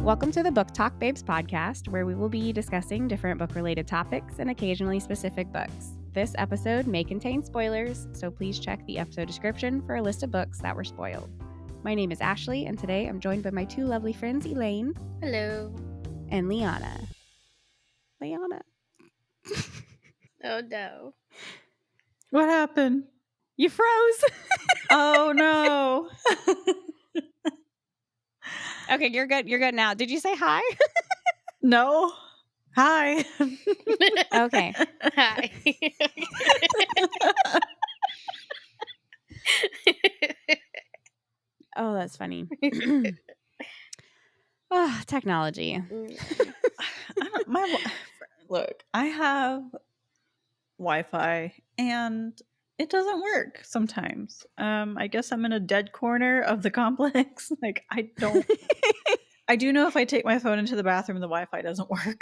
Welcome to the Book Talk Babes podcast, where we will be discussing different book-related topics and occasionally specific books. This episode may contain spoilers, so please check the episode description for a list of books that were spoiled. My name is Ashley, and today I'm joined by my two lovely friends, Elaine. Hello. And Liana. Liana. Oh, no. What happened? You froze. Oh, no. Okay, you're good. You're good now. Did you say hi? No. Hi. Okay. Hi. Oh, that's funny. Oh, technology. Look, I have Wi-Fi and it doesn't work sometimes. I guess I'm in a dead corner of the complex. Like, I do know if I take my phone into the bathroom, the Wi-Fi doesn't work.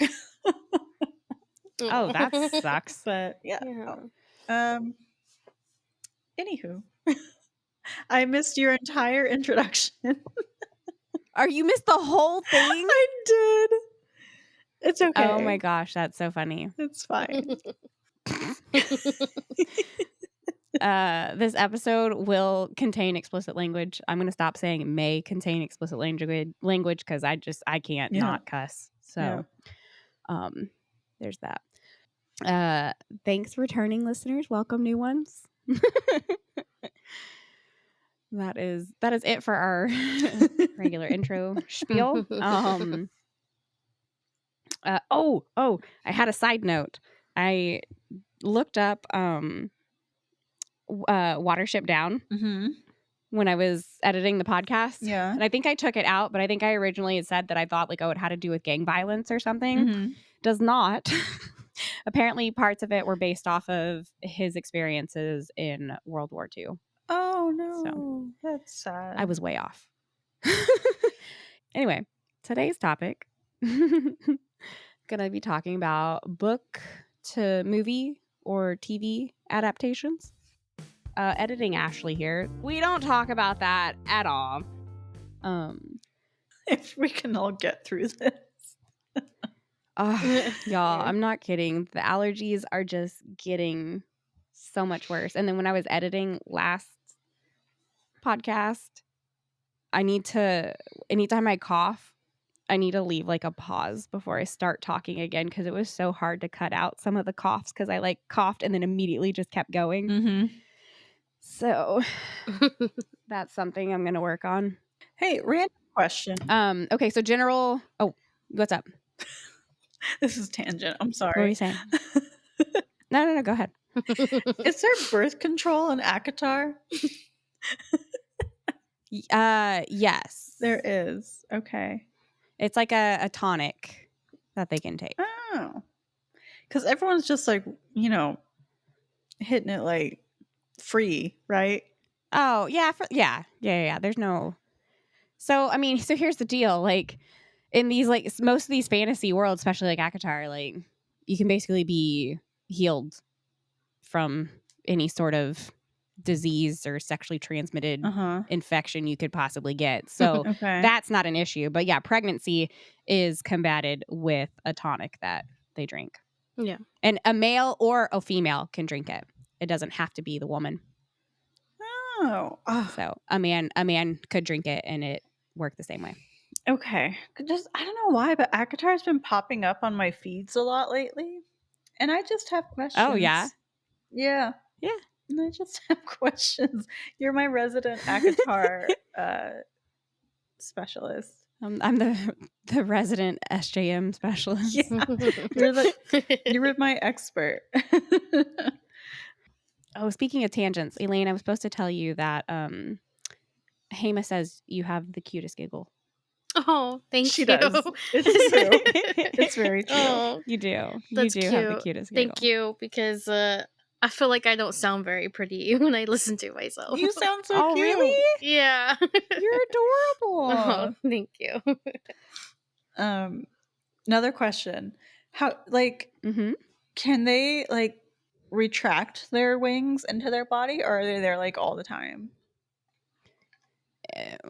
Oh, that sucks. But yeah. Anywho, I missed your entire introduction. You missed the whole thing? I did. It's okay. Oh my gosh, that's so funny. It's fine. This episode will contain explicit language. I'm going to stop saying may contain explicit language because I can't not cuss. So there's that. Thanks for returning listeners. Welcome new ones. That is it for our regular intro spiel. I had a side note. I looked up Watership Down when I was editing the podcast. Yeah. And I think I took it out, but I think I originally had said that I thought like, it had to do with gang violence or something. Does not. Apparently parts of it were based off of his experiences in World War II. Oh no. So, that's sad. I was way off. Anyway, today's topic. Gonna be talking about book to movie or TV adaptations. Editing Ashley here. We don't talk about that at all. If we can all get through this. Y'all, I'm not kidding. The allergies are just getting so much worse. And then when I was editing last podcast, anytime I cough, I need to leave like a pause before I start talking again because it was so hard to cut out some of the coughs because I like coughed and then immediately just kept going. So that's something I'm going to work on. Hey, random question. Okay, so general. Oh, what's up? This is tangent. I'm sorry. What are you saying? No. Go ahead. Is there birth control in ACOTAR? Yes. There is. Okay. It's like a tonic that they can take. Oh. Because everyone's just like, hitting it like free, right? Oh, yeah. Yeah. There's no. So, I mean, here's the deal. Like, in these, like, most of these fantasy worlds, especially like ACOTAR, like, you can basically be healed from any sort of disease or sexually transmitted infection you could possibly get. So that's not an issue. But yeah, pregnancy is combated with a tonic that they drink. Yeah. And a male or a female can drink it. It doesn't have to be the woman. Oh. So a man could drink it and it worked the same way. Okay. I don't know why, but ACOTAR has been popping up on my feeds a lot lately. And I just have questions. Oh, yeah? Yeah. Yeah. And I just have questions. You're my resident ACOTAR specialist. I'm the resident SJM specialist. Yeah. You're my expert. Oh, speaking of tangents, Elaine, I was supposed to tell you that Hema says you have the cutest giggle. Oh, thank she you. Does. It's true. It's very true. Oh, you do. That's you do cute. have the cutest giggle. Thank you, because I feel like I don't sound very pretty when I listen to myself. You sound so cute. Really? Yeah. You're adorable. Oh, thank you. Another question. How, like, can they, like, retract their wings into their body, or are they there, like, all the time?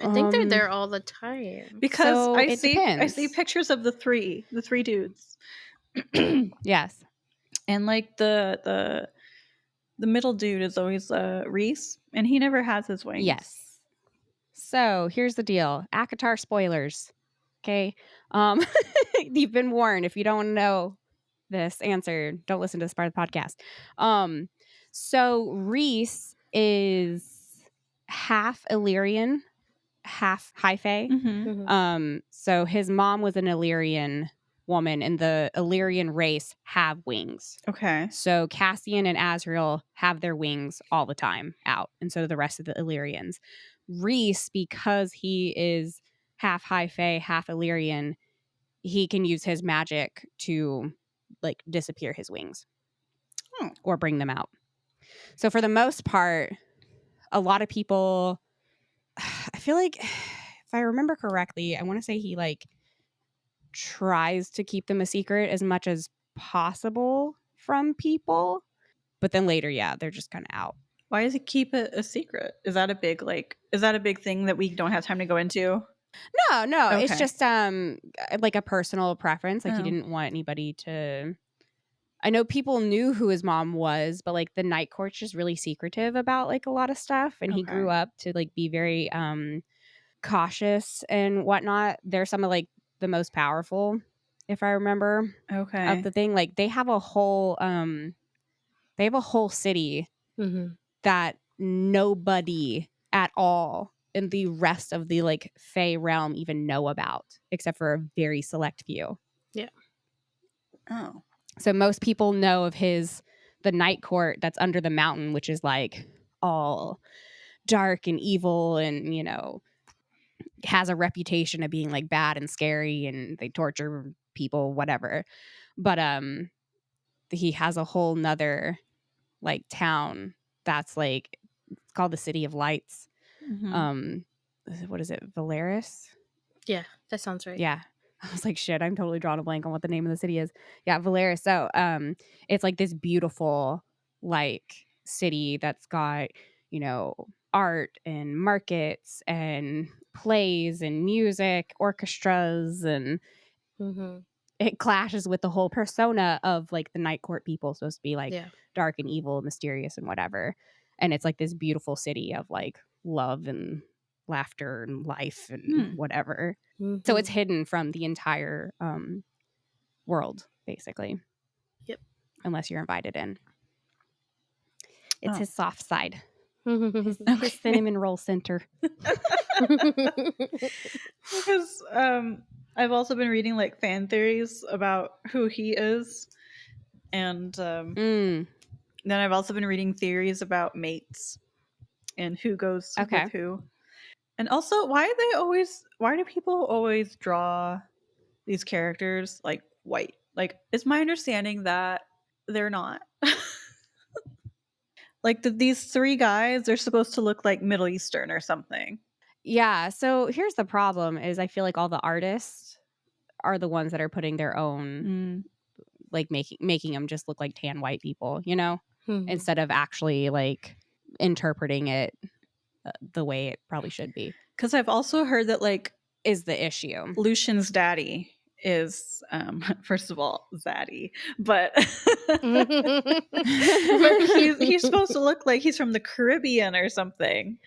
I think they're there all the time. Because So I it see depends. pictures of the three dudes. Yes. And like the middle dude is always Reese, and he never has his wings. Yes. So here's the deal. ACOTAR spoilers. Okay. You've been warned. If you don't want to know this answer, don't listen to this part of the podcast. So Reese is half Illyrian, half High Fae. Mm-hmm. So his mom was an Illyrian woman, and the Illyrian race have wings. Okay. So Cassian and Azrael have their wings all the time out, and so do the rest of the Illyrians. Reese, because he is half High Fae, half Illyrian, he can use his magic to like disappear his wings or bring them out. So for the most part, a lot of people, I feel like if I remember correctly, I want to say he like tries to keep them a secret as much as possible from people. But then later, yeah, they're just kind of out. Why does he keep it a secret? Is that a big thing that we don't have time to go into? No, Okay. it's just like a personal preference. Like he Oh. didn't want anybody to. I know people knew who his mom was, but like the Night Court's just really secretive about like a lot of stuff, and he grew up to like be very cautious and whatnot. They're some of like the most powerful, if I remember, Okay. of the thing. Like they have a whole city that nobody at all in the rest of the like Fae realm even know about, except for a very select few. Yeah. Oh. So most people know of the Night Court that's under the mountain, which is like all dark and evil and, you know, has a reputation of being like bad and scary and they torture people, whatever. But he has a whole nother like town that's like it's called the City of Lights. Mm-hmm. What is it? Valeris? Yeah, that sounds right. Yeah. I was like, shit, I'm totally drawing a blank on what the name of the city is. Yeah, Valeris. So it's like this beautiful like city that's got, you know, art and markets and plays and music, orchestras, and it clashes with the whole persona of like the Night Court people, supposed to be like dark and evil, mysterious and whatever. And it's like this beautiful city of like love and laughter and life and whatever. So it's hidden from the entire world, basically. Yep. Unless you're invited in. It's his soft side. His His cinnamon roll center. Because I've also been reading like fan theories about who he is, and then I've also been reading theories about mates and who goes with who. And also, why do people always draw these characters like white? Like, it's my understanding that they're not. Like these three guys, they're supposed to look like Middle Eastern or something. Yeah. So here's the problem is I feel like all the artists are the ones that are putting their own, like making them just look like tan white people, you know, instead of actually like interpreting it the way it probably should be. Because I've also heard that like is the issue. Lucian's daddy is first of all zaddy, but he's supposed to look like he's from the Caribbean or something,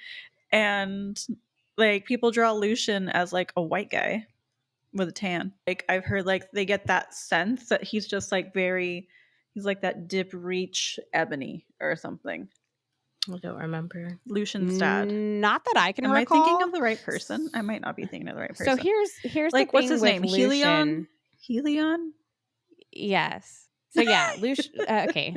and like people draw Lucian as like a white guy with a tan. Like I've heard like they get that sense that he's just like he's like that dip reach ebony or something. I don't remember. Lucian's dad. Not that I can recall. Am I thinking of the right person? I might not be thinking of the right person. So here's like the what's thing his with name? Lucian. Helion? Yes. So yeah, Lucian. Okay,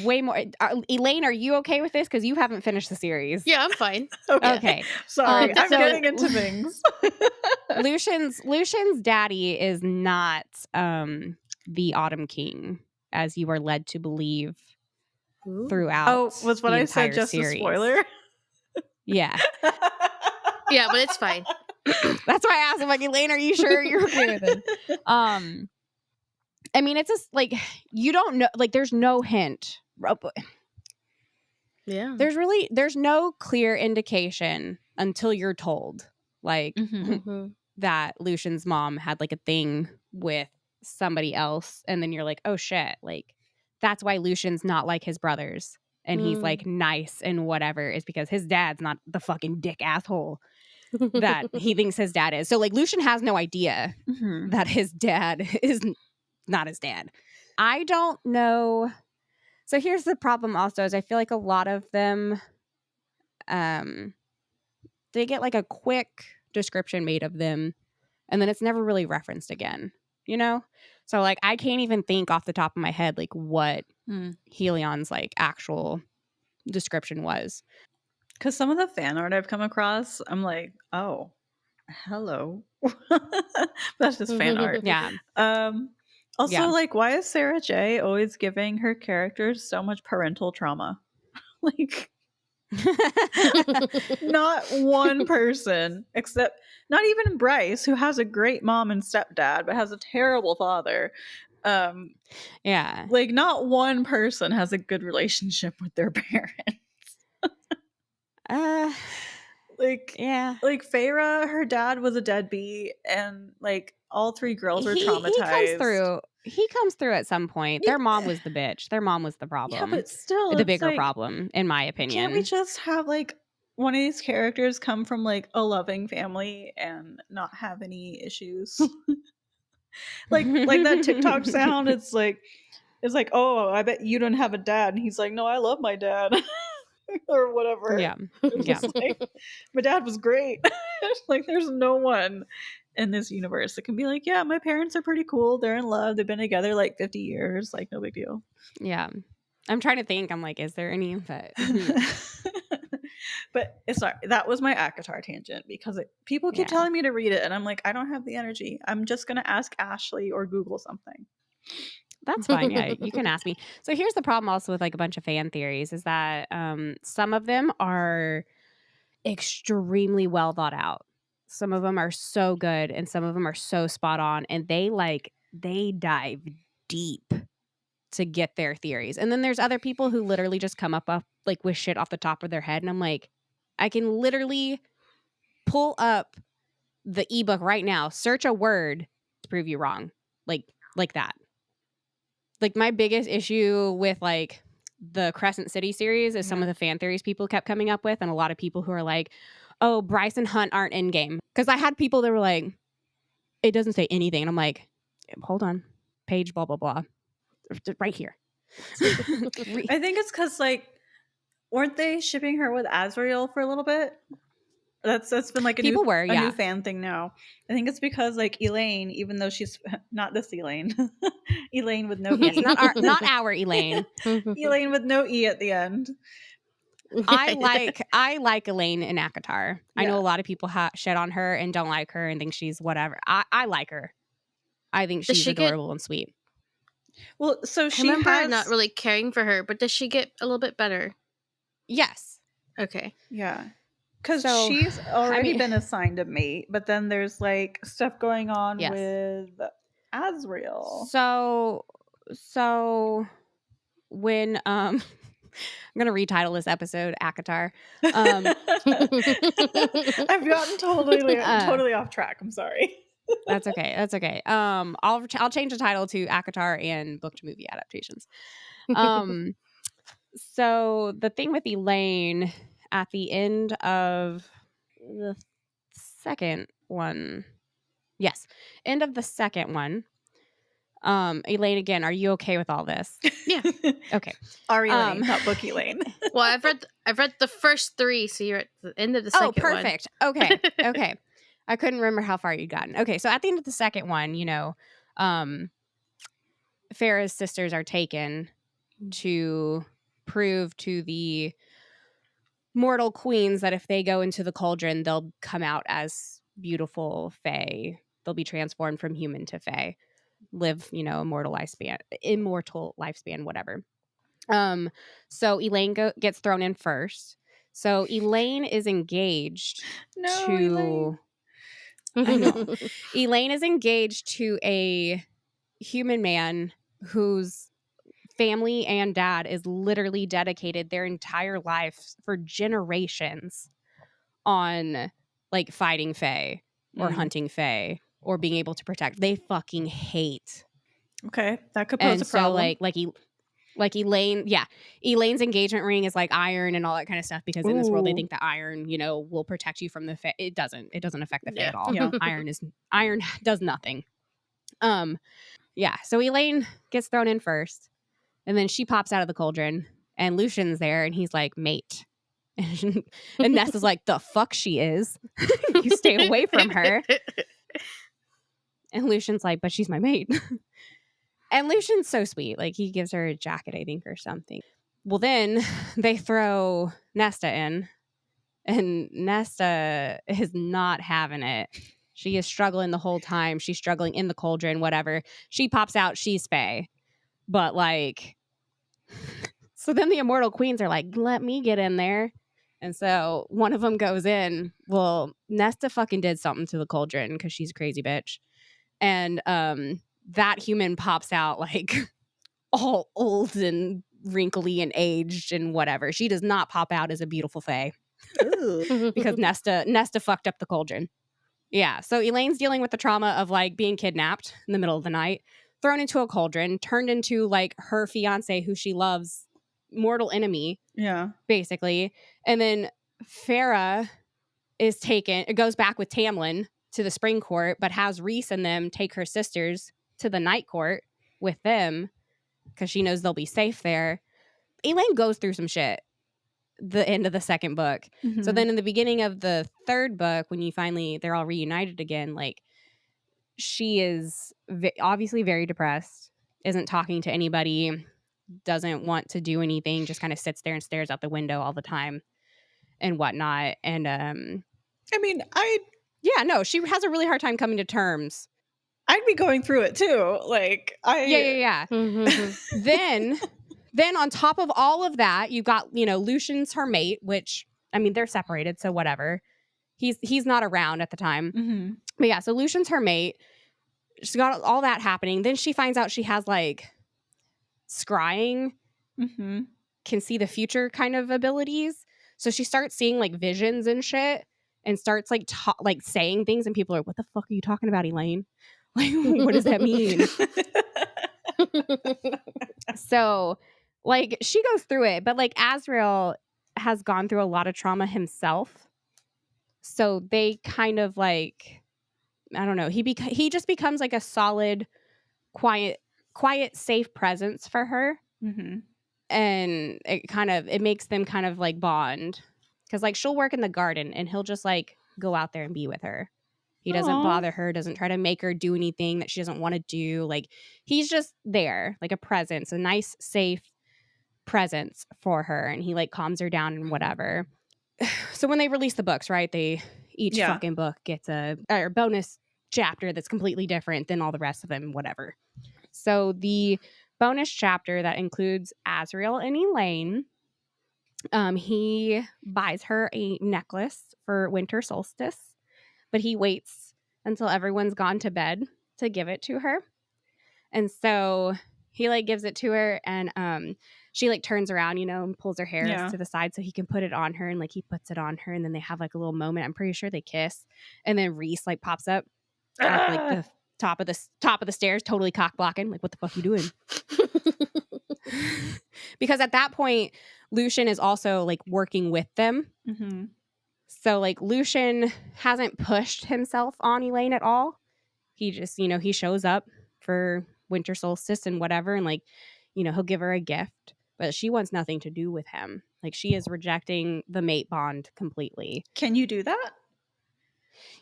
way more. Elaine, are you okay with this? Because you haven't finished the series. Yeah, I'm fine. Okay. Sorry, I'm getting into things. Lucian's daddy is not the Autumn King, as you are led to believe throughout. Oh, was what I said just series. A spoiler? Yeah. Yeah, but it's fine. That's why I asked him, like, Elaine, are you sure you're okay with it? I mean, it's just like you don't know, like, there's no hint. Yeah. There's no clear indication until you're told, like, Mhm. that Lucian's mom had like a thing with somebody else, and then you're like, oh shit, like that's why Lucian's not like his brothers and he's like nice and whatever, is because his dad's not the fucking dick asshole that he thinks his dad is. So like Lucian has no idea Mhm. that his dad is not his dad. I don't know. So here's the problem also, is I feel like a lot of them they get like a quick description made of them and then it's never really referenced again, you know? So like I can't even think off the top of my head like what Helion's like actual description was. Because some of the fan art I've come across, I'm like, oh, hello. That's just fan art. Yeah. Also, Yeah. like, why is Sarah J always giving her characters so much parental trauma? Like, not one person, except not even Bryce, who has a great mom and stepdad, but has a terrible father. Yeah. Like, not one person has a good relationship with their parents. Like, Yeah. like Feyre, her dad was a deadbeat, and like all three girls were traumatized. He comes through at some point. Their mom was the bitch. Their mom was the problem. Yeah, but still, the it's bigger like, problem, in my opinion. can't we just have like one of these characters come from like a loving family and not have any issues? like that TikTok sound. It's like, oh, I bet you don't have a dad, and he's like, no, I love my dad. Or whatever. Yeah. It's Yeah. just like, my dad was great. Like, there's no one in this universe that can be like, yeah, my parents are pretty cool. They're in love. They've been together like 50 years. Like, no big deal. Yeah. I'm trying to think. I'm like, is there any? But But it's not. That was my ACOTAR tangent because people keep telling me to read it, and I'm like, I don't have the energy. I'm just gonna ask Ashley or Google something. That's fine. Yeah, you can ask me. So here's the problem also with like a bunch of fan theories is that some of them are extremely well thought out. Some of them are so good and some of them are so spot on, and they dive deep to get their theories. And then there's other people who literally just come up like with shit off the top of their head, and I'm like, I can literally pull up the ebook right now, search a word to prove you wrong. Like that. Like my biggest issue with like the Crescent City series is some of the fan theories people kept coming up with, and a lot of people who are like, oh, Bryce and Hunt aren't in game. Because I had people that were like, it doesn't say anything. And I'm like, hold on, page blah, blah, blah. Right here. I think it's because like, weren't they shipping her with Azriel for a little bit? That's been like a new fan thing now. I think it's because like Elaine, even though she's not this Elaine, Elaine with no yes, E, not our Elaine, Elaine with no E at the end. I like Elaine in ACOTAR. Yeah. I know a lot of people shit on her and don't like her and think she's whatever. I like her. I think she's adorable and sweet. Well, so she has not really caring for her, but does she get a little bit better? Yes. Okay. Yeah. Because she's already been assigned a mate, but then there's like stuff going on with Azriel. So when I'm gonna retitle this episode ACOTAR. I've gotten totally off track. I'm sorry. That's okay. I'll change the title to ACOTAR and book to movie adaptations. So the thing with Elaine at the end of the second one, end of the second one. Elaine, again, are you okay with all this? Yeah. Okay. Our Elaine, not book Elaine. Well, I've read the first 3, so you're at the end of the second one. Oh, perfect. Okay. I couldn't remember how far you'd gotten. Okay, so at the end of the second one, you know, Farrah's sisters are taken to prove to the mortal queens that if they go into the cauldron, they'll come out as beautiful fae. They'll be transformed from human to fae, live, you know, immortal lifespan, whatever. So Elaine gets thrown in first. So Elaine is engaged Elaine. I know. Elaine is engaged to a human man whose family and dad is literally dedicated their entire life for generations on like fighting fae or Mm. hunting fae or being able to protect. They fucking hate. Okay, that could pose And a so problem. like Elaine, Elaine's engagement ring is like iron and all that kind of stuff because in this world they Ooh. think that iron, will protect you from the fae. It doesn't affect the fae at all. Yeah. Iron does nothing. Yeah, so Elaine gets thrown in first, and then she pops out of the cauldron, and Lucian's there, and he's like, mate. And Nesta's like, the fuck she is. You stay away from her. And Lucian's like, but she's my mate. And Lucian's so sweet. Like, he gives her a jacket, I think, or something. Well, then they throw Nesta in, and Nesta is not having it. She is struggling the whole time. She's struggling in the cauldron, whatever. She pops out. She's fae. But, like, so then the immortal queens are like, let me get in there. And so one of them goes in. Well, Nesta fucking did something to the cauldron because she's a crazy bitch. And that human pops out, like, all old and wrinkly and aged and whatever. She does not pop out as a beautiful fae because Nesta fucked up the cauldron. Yeah, so Elaine's dealing with the trauma of like being kidnapped in the middle of the night, thrown into a cauldron, turned into like her fiance who she loves, mortal enemy, Yeah. basically. And then Farah goes back with Tamlin to the spring court, but has Rhys and them take her sisters to the night court with them because she knows they'll be safe there. Elaine goes through some shit the end of the second book. So then in the beginning of the third book, when they're all reunited again, like she is obviously very depressed, isn't talking to anybody, doesn't want to do anything, just kind of sits there and stares out the window all the time and whatnot. And I mean, she has a really hard time coming to terms. I'd be going through it too. Like Yeah. Then on top of all of that, you've got, Lucian's her mate, which, I mean, they're separated, so whatever. He's not around at the time. Mm-hmm. But yeah, so Lucian's her mate. She's got all that happening. Then she finds out she has, like, scrying, can see the future kind of abilities. So she starts seeing, like, visions and shit and starts, like, saying things. And people are, what the fuck are you talking about, Elaine? Like, what does that mean? So, like, she goes through it, but like Azrael has gone through a lot of trauma himself. So they kind of like, I don't know, he just becomes like a solid, quiet, safe presence for her. Mm-hmm. And it makes them kind of like bond. Because like she'll work in the garden and he'll just like go out there and be with her. He doesn't bother her, doesn't try to make her do anything that she doesn't want to do. Like, he's just there, like a presence, a nice, safe presence for her. And he, like, calms her down and whatever. So when they release the books, right, each fucking book gets a bonus chapter that's completely different than all the rest of them, whatever. So the bonus chapter that includes Azrael and Elaine, he buys her a necklace for winter solstice. But he waits until everyone's gone to bed to give it to her. And so he like gives it to her and she like turns around, and pulls her hair to the side so he can put it on her, and like he puts it on her and then they have like a little moment. I'm pretty sure they kiss. And then Rhys like pops up off like the top of the stairs, totally cock blocking. Like, what the fuck are you doing? Because at that point, Lucian is also like working with them. Mm-hmm. So, like, Lucian hasn't pushed himself on Elaine at all. He just, he shows up for winter solstice and whatever. And, like, he'll give her a gift. But she wants nothing to do with him. Like, she is rejecting the mate bond completely. Can you do that?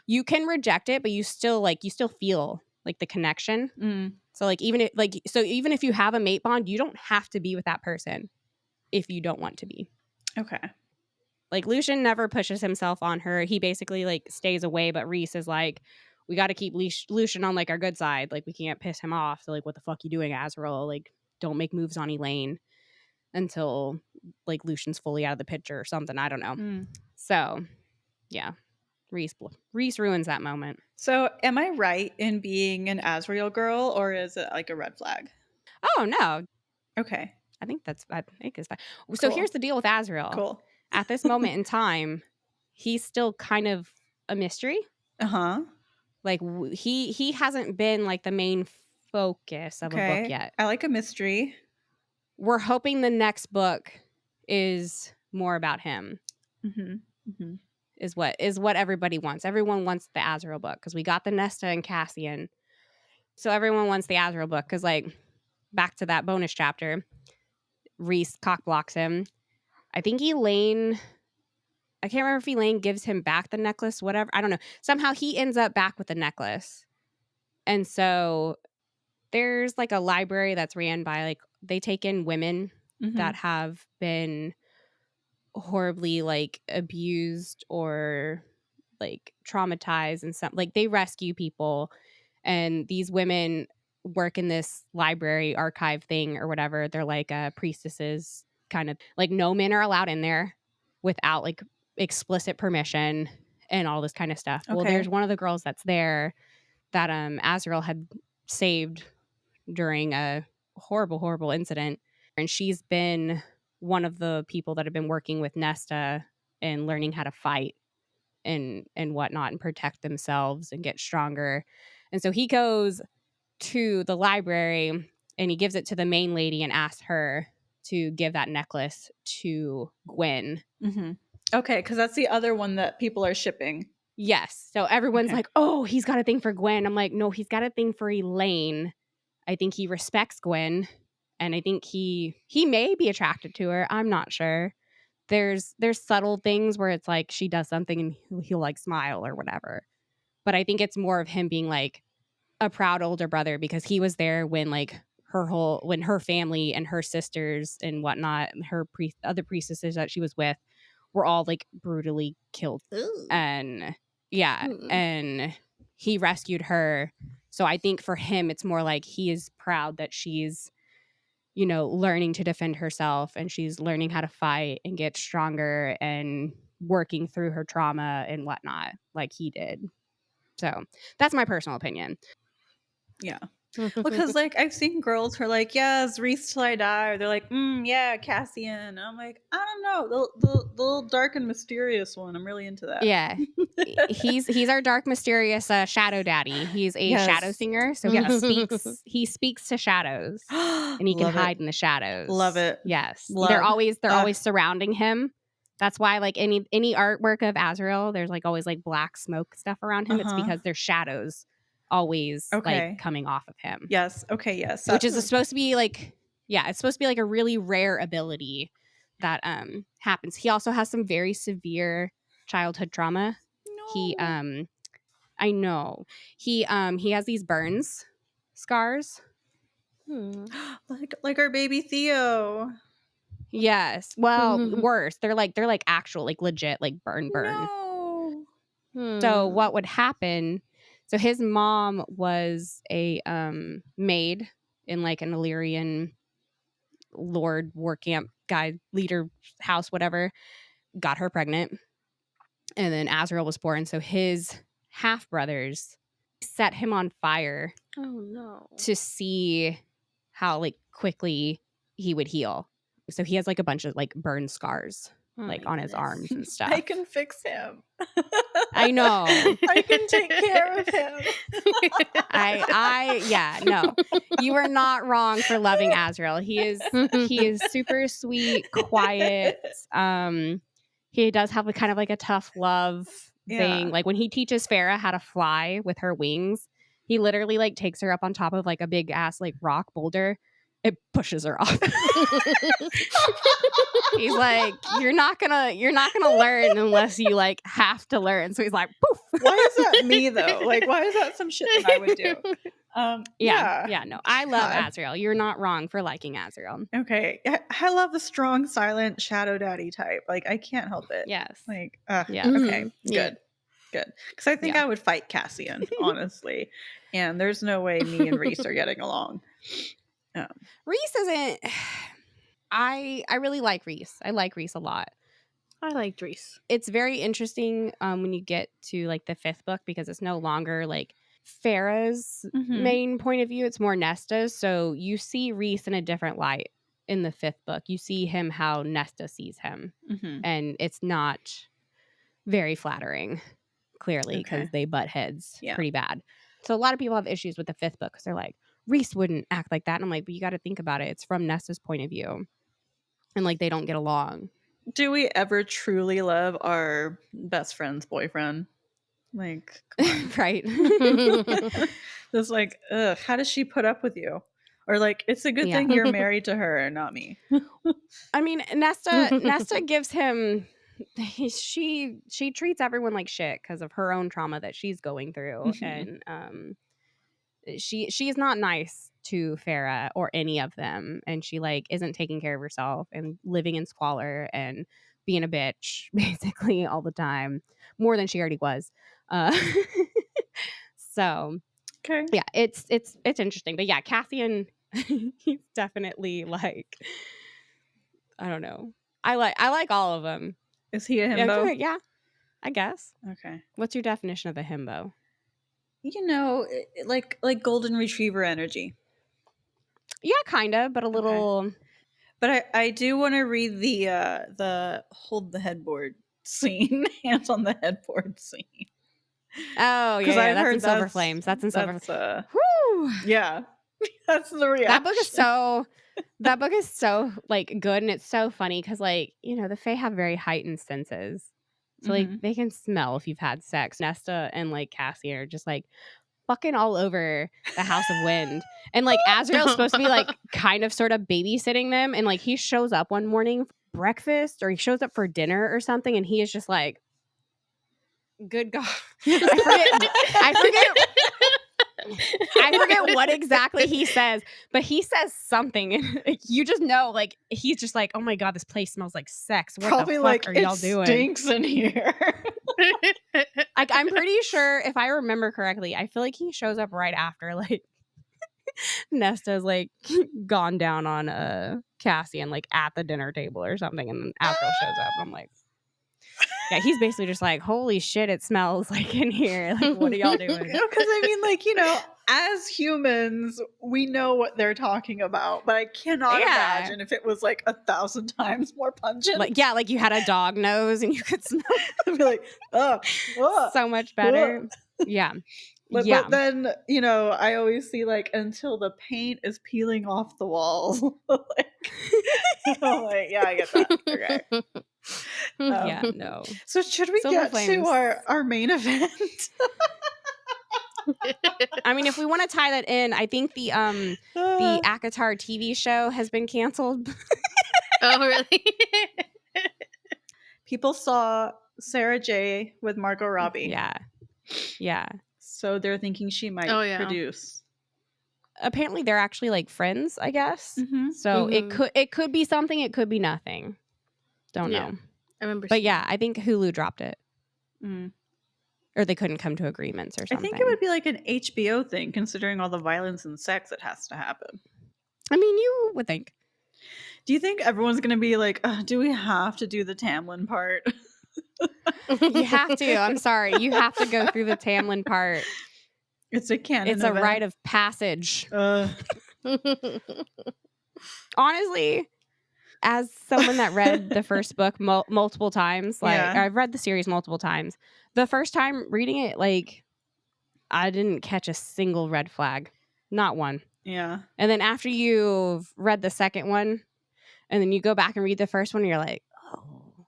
You can reject it, but you still feel, like, the connection. Mm. So, like, even if you have a mate bond, you don't have to be with that person if you don't want to be. Okay. Like, Lucian never pushes himself on her. He basically, like, stays away, but Rhys is like, we got to keep Lucian on, like, our good side. Like, we can't piss him off. So, like, what the fuck you doing, Azrael? Like, don't make moves on Elaine until, like, Lucian's fully out of the picture or something. I don't know. Mm. So, yeah. Rhys ruins that moment. So, am I right in being an Azrael girl, or is it, like, a red flag? Oh, no. Okay. I think it's fine. So, here's the deal with Azrael. Cool. At this moment in time, he's still kind of a mystery. Like he hasn't been like the main focus of a book yet. I like a mystery. We're hoping the next book is more about him. Is what everybody wants. Everyone wants the Azrael book because we got the Nesta and Cassian. So everyone wants the Azrael book because, like, back to that bonus chapter, Rhys cockblocks him. I think Elaine, I can't remember if Elaine gives him back the necklace, whatever. I don't know. Somehow he ends up back with the necklace. And so there's like a library that's ran by, like, they take in women that have been horribly like abused or like traumatized and some, like, they rescue people, and these women work in this library archive thing or whatever. They're like priestesses, kind of like no men are allowed in there without like explicit permission and all this kind of stuff. Well, there's one of the girls that's there that Azrael had saved during a horrible incident, and she's been one of the people that have been working with Nesta and learning how to fight and whatnot and protect themselves and get stronger. And so he goes to the library and he gives it to the main lady and asks her to give that necklace to Gwen. Okay, because that's the other one that people are shipping. Yes. So everyone's like, oh, he's got a thing for Gwen. I'm like, no, he's got a thing for Elaine. I think he respects Gwen, and I think he may be attracted to her. I'm not sure. There's subtle things where it's like she does something and he'll like smile or whatever. But I think it's more of him being like a proud older brother because he was there when like when her family and her sisters and whatnot, and her other priestesses that she was with were all like brutally killed. Ooh. And and he rescued her. So I think for him, it's more like he is proud that she's, you know, learning to defend herself, and she's learning how to fight and get stronger and working through her trauma and whatnot like he did. So that's my personal opinion. Yeah. Because like I've seen girls who are like, yes, Rhys till I die, or they're like, yeah, Cassian. And I'm like, I don't know, the little dark and mysterious one. I'm really into that. Yeah. he's our dark mysterious shadow daddy. He's a shadow singer, so he speaks to shadows and he can hide in the shadows. Love it. Yes. They're always surrounding him. That's why like any artwork of Azrael, there's like always like black smoke stuff around him. It's because there's shadows always like coming off of him. Yes. Okay. Yes. Which is supposed to be like, it's supposed to be like a really rare ability that happens. He also has some very severe childhood trauma. No. He I know. He has these burns scars. Like our baby Theo. Yes. Well, worse. They're like actual, like legit, like burn. No. So what would happen? So his mom was a maid in like an Illyrian lord war camp guy leader house, whatever, got her pregnant. And then Azrael was born. So his half brothers set him on fire. Oh no. To see how like quickly he would heal. So he has like a bunch of like burn scars like on his arms and stuff. I can fix him. I know. I can take care of him. No. You are not wrong for loving Azrael. He is super sweet, quiet. He does have a kind of like a tough love thing. Like when he teaches Farah how to fly with her wings, he literally like takes her up on top of like a big ass like rock boulder. It pushes her off. He's like, you're not gonna learn unless you like have to learn. So he's like, poof. Why is that me though? Like, why is that some shit that I would do? No, I love Azrael. You're not wrong for liking Azrael. Okay, I love the strong, silent shadow daddy type. Like, I can't help it. Yes. Like, yeah. Okay, good. Because I think I would fight Cassian, honestly, and there's no way me and Rhys are getting along. Rhys isn't. I really like Rhys. I like Rhys a lot. I liked Rhys. It's very interesting when you get to like the 5th book because it's no longer like Farah's main point of view. It's more Nesta's. So you see Rhys in a different light in the 5th book. You see him how Nesta sees him, and it's not very flattering, clearly, because Okay. they butt heads Yeah. pretty bad. So a lot of people have issues with the 5th book because they're like, Reese wouldn't act like that. And I'm like, but you got to think about it. It's from Nesta's point of view. And like, they don't get along. Do we ever truly love our best friend's boyfriend? Like, come on. Right. It's like, ugh, how does she put up with you? Or like, it's a good Yeah. thing you're married to her and not me. I mean, Nesta gives him, she treats everyone like shit because of her own trauma that she's going through. Mhm. And she's not nice to Farrah or any of them, and she like isn't taking care of herself and living in squalor and being a bitch basically all the time, more than she already was. So Okay. yeah, it's interesting. But yeah, Cassian, he's definitely like, I don't know. I like all of them. Is he a himbo? Yeah, I guess. Okay. What's your definition of a himbo? You know, like golden retriever energy. Yeah, kind of, but a little. But I do want to read the hold the headboard scene, hands on the headboard scene. Oh yeah, 'Cause yeah, I've that's heard in Silver that's- Flames. That's in Silver. That's Whew. yeah. That's the reaction. That book is so like good, and it's so funny because like, you know, the Fae have very heightened senses, so like Mhm. they can smell if you've had sex. Nesta and like Cassie are just like fucking all over the House of Wind, and like Azrael's supposed to be like kind of sort of babysitting them, and like he shows up one morning for breakfast or he shows up for dinner or something, and he is just like, good God, I forget what exactly he says, but he says something, and you just know, like, he's just like, oh my God, this place smells like sex. What Probably the fuck like are it y'all doing? stinks in here. Like, I'm pretty sure, if I remember correctly, I feel like he shows up right after like Nesta's like gone down on Cassian like at the dinner table or something, and then Azrael shows up, and I'm like, yeah, he's basically just like, holy shit, it smells like in here. Like, what are y'all doing? No, because I mean, like, you know, as humans, we know what they're talking about, but I cannot Yeah. imagine if it was like 1,000 times more pungent. Like, yeah, like you had a dog nose and you could smell I'd be like, ugh, so much better. Yeah. But, Yeah. but then, you know, I always see like until the paint is peeling off the walls. Like, yeah, I get that. Okay. Yeah, no. So should we Silver get Flames. to our main event? I mean, if we want to tie that in, I think the ACOTAR TV show has been canceled. Oh, really? People saw Sarah J with Margot Robbie. Yeah. Yeah. So they're thinking she might Oh, yeah. produce. Apparently they're actually like friends, I guess. Mm-hmm. So Mhm. it could be something, it could be nothing. Don't Yeah. know. I remember. But seeing yeah, that. I think Hulu dropped it. Mm. Or they couldn't come to agreements or I something. think it would be like an HBO thing, considering all the violence and sex that has to happen. I mean, you would think. Do you think everyone's going to be like, do we have to do the Tamlin part? You have to. I'm sorry. You have to go through the Tamlin part. It's a canon It's a event. rite of passage. Mm-hmm. Honestly, as someone that read the first book multiple times, like Yeah. I've read the series multiple times. The first time reading it, like I didn't catch a single red flag. Not one. Yeah. And then after you've read the second one, and then you go back and read the first one, you're like, oh,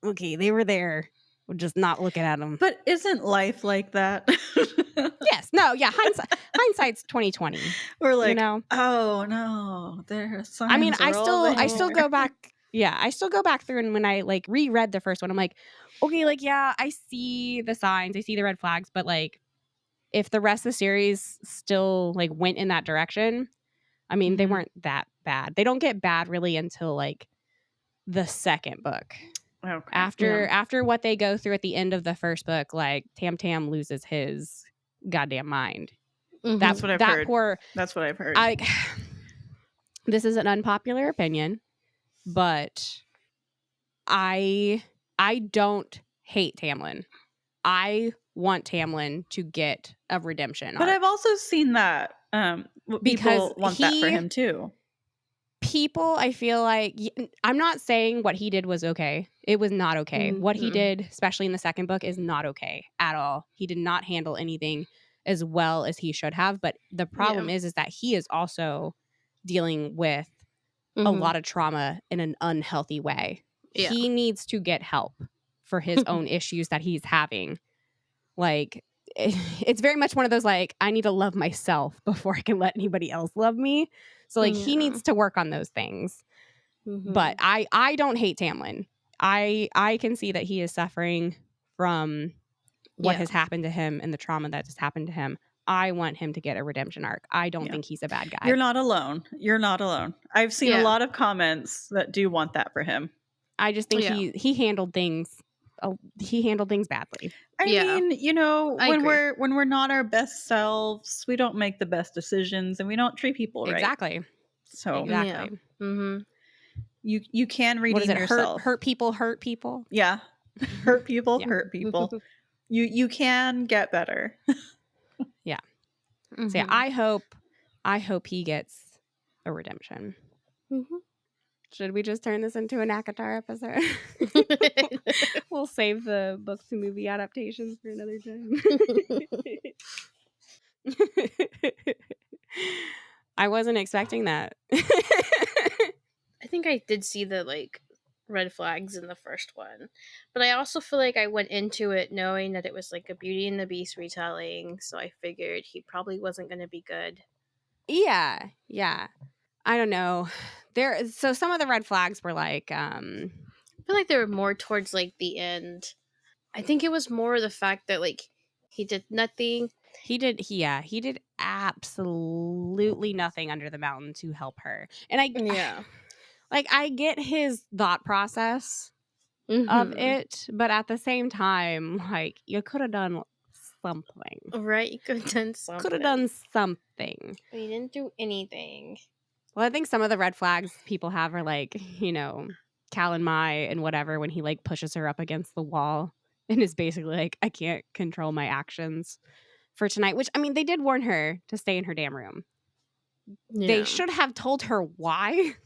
okay, they were there. We're just not looking at them. But isn't life like that? Yes. No. Yeah. Hindsight's 2020. We're like, You know. oh no, there are signs. I mean, I are still all go there." back. Yeah, I still go back through, and when I like reread the first one, I'm like, okay, like yeah, I see the signs, I see the red flags, but like, if the rest of the series still like went in that direction, I mean, they Mhm. weren't that bad. They don't get bad really until like the second book. Okay. After what they go through at the end of the first book, like Tam loses his goddamn mind. Mhm. That's what I've that heard. poor. That's what I've heard. This is an unpopular opinion, but I don't hate Tamlin. I want Tamlin to get a redemption but arc. I've also seen that Because people want that for he- him too. people, I feel like I'm not saying what he did was okay. It was not okay. What he did, especially in the second book, is not okay at all. He did not handle anything as well as he should have. But the problem is that he is also dealing with a lot of trauma in an unhealthy way. Yeah. He needs to get help for his own issues that he's having. Like, it's very much one of those, like, I need to love myself before I can let anybody else love me. So, like, he needs to work on those things. But I don't hate Tamlin. I can see that he is suffering from what has happened to him and the trauma that has happened to him. I want him to get a redemption arc. I don't think he's a bad guy. You're not alone. You're not alone. I've seen a lot of comments that do want that for him. I just think he handled things. He handled things badly. I mean, you know, when we're not our best selves, we don't make the best decisions, and we don't treat people right. Exactly. So exactly. You can redeem yourself. Hurt people. Hurt people. Yeah, hurt people. Hurt people. You can get better. Yeah. So yeah, I hope he gets a redemption. Should we just turn this into an ACOTAR episode? We'll save the books to movie adaptations for another time. I wasn't expecting that. I think I did see the like red flags in the first one, but I also feel like I went into it knowing that it was like a Beauty and the Beast retelling, so I figured he probably wasn't going to be good. Yeah. I don't know. So some of the red flags were like, I feel like they were more towards like the end. I think it was more the fact that like he did nothing. He did absolutely nothing under the mountain to help her. And I get his thought process of it, but at the same time, like, you could have done something. Right, you could have done something. Could have done something. But he didn't do anything. Well, I think some of the red flags people have are like, you know, Cal and Mai and whatever, when he like pushes her up against the wall and is basically like, I can't control my actions for tonight. Which, I mean, they did warn her to stay in her damn room. Yeah. They should have told her why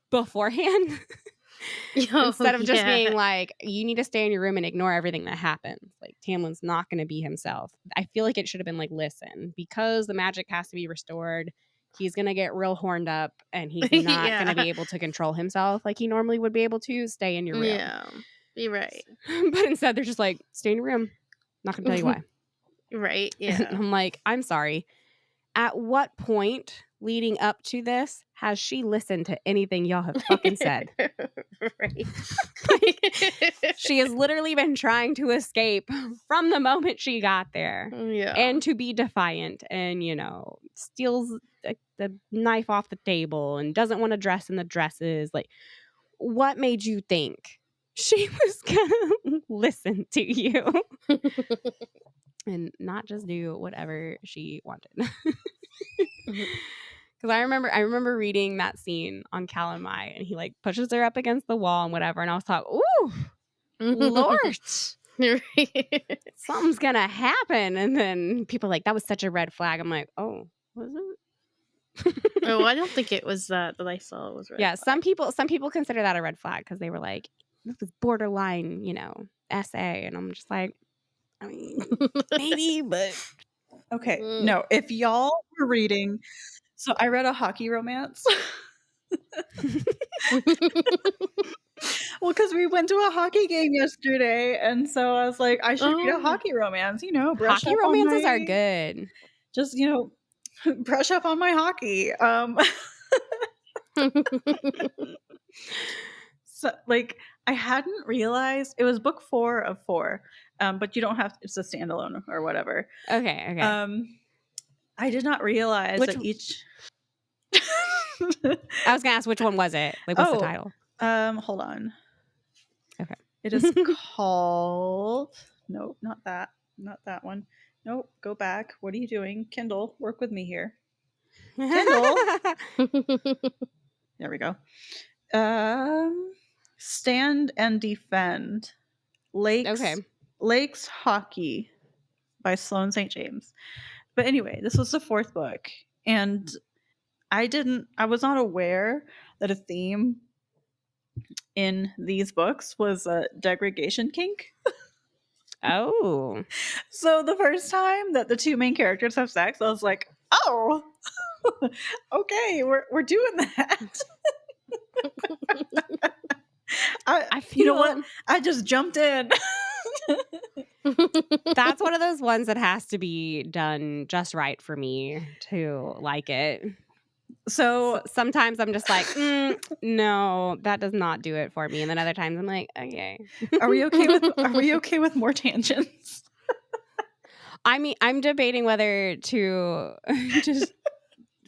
beforehand. Instead of just being like, you need to stay in your room and ignore everything that happens. Like, Tamlin's not going to be himself. I feel like it should have been like, listen, because the magic has to be restored, he's going to get real horned up and he's not going to be able to control himself like he normally would be able to. Stay in your room. Yeah, you're right. But instead, they're just like, stay in your room. Not going to tell you why. Right, yeah. I'm like, I'm sorry. At what point leading up to this has she listened to anything y'all have fucking said? Right. She has literally been trying to escape from the moment she got there. Yeah. And to be defiant and, you know, steals the knife off the table and doesn't want to dress in the dresses. Like, what made you think she was gonna listen to you? And not just do whatever she wanted. Because I remember reading that scene on Cal and Mai, and he like pushes her up against the wall and whatever, and I was like, ooh, Lord, something's gonna happen. And then people are like, that was such a red flag. I'm like, oh, was it? Oh, I don't think it was that I saw it was red. Yeah, flag. Some people consider that a red flag because they were like, this is borderline, you know, SA, and I'm just like, I mean, maybe, but okay. No, if y'all were reading, so I read a hockey romance. Well, because we went to a hockey game yesterday, and so I was like, I should read a hockey romance. You know, hockey romances are good. Just, you know, brush up on my hockey. So, like, I hadn't realized it was book 4 of 4. But you don't have, it's a standalone or whatever. Okay. I did not realize that each. I was gonna ask, which one was it? Like, what's the title? Hold on. Okay. It is called. Nope, not that. Not that one. Nope. Go back. What are you doing, Kindle? Work with me here. Kindle. There we go. Stand and Defend. Lakes Hockey by Sloane St. James. But anyway, this was the 4th book, and I was not aware that a theme in these books was a degradation kink. Oh. So the first time that the two main characters have sex, I was like, oh, okay, we're doing that. I you know feel what? I just jumped in. that's one of those ones that has to be done just right for me to like it. So Sometimes I'm just like, no, that does not do it for me. And then other times I'm like, okay. are we okay with more tangents? I mean, I'm debating whether to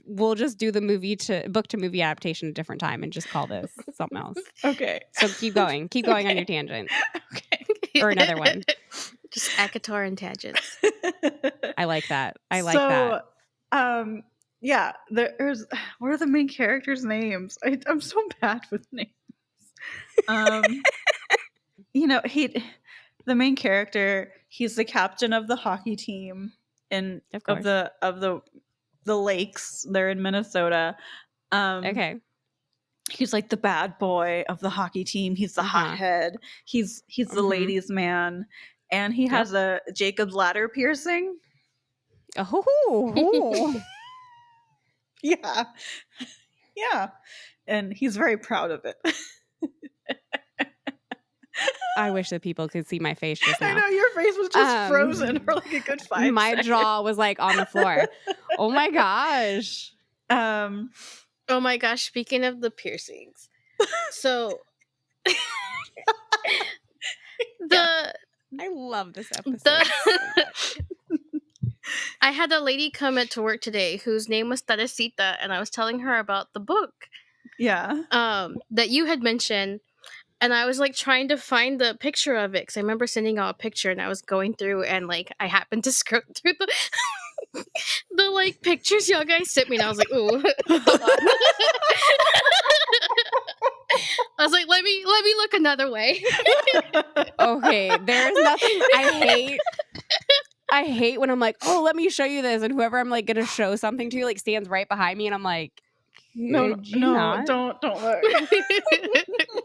we'll just do the book to movie adaptation a different time and just call this something else. Okay. So keep going Okay. on your tangent. Okay. Or another one. Just ACOTAR and Tangents. I like that. I like that. Yeah, there's what are the main characters' names? I'm so bad with names. You know, the main character, he's the captain of the hockey team of the lakes. They're in Minnesota. Okay. He's like the bad boy of the hockey team. He's the hothead. He's the ladies' man, and he has a Jacob's ladder piercing. Oh. Yeah, and he's very proud of it. I wish that people could see my face just now. I know your face was just frozen for like a good 5 My seconds. jaw was like on the floor. Oh my gosh. Oh my gosh, speaking of the piercings. So I love this episode. I had a lady come into work today whose name was Teresita, and I was telling her about the book. Yeah. That you had mentioned. And I was like trying to find the picture of it because I remember sending out a picture, and I was going through and like I happened to scroll through the like pictures y'all guys sent me, and I was like, ooh. Hold on. I was like, let me look another way. Okay, there's nothing I hate when I'm like, oh, let me show you this, and whoever I'm like gonna show something to like stands right behind me, and I'm like, no, don't look.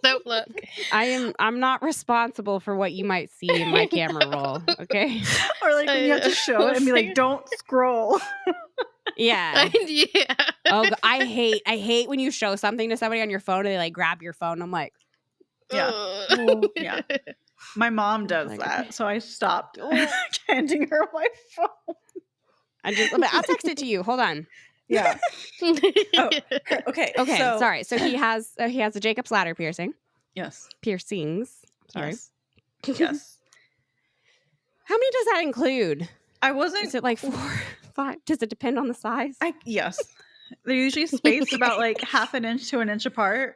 Don't look. I'm not responsible for what you might see in my camera roll, okay? Or like when you have to show it and be like, don't scroll. Yeah. Yeah. Oh, I hate when you show something to somebody on your phone and they like grab your phone. I'm like, yeah. Yeah. My mom does that, so I stopped handing her my phone. I'll text it to you. Hold on. Yeah. Okay. Okay. Sorry. So he has a Jacob's ladder piercing. Yes. Piercings. Sorry. Yes. How many does that include? I wasn't. Is it like 4, 5? Does it depend on the size? Yes. They're usually spaced about like half an inch to an inch apart.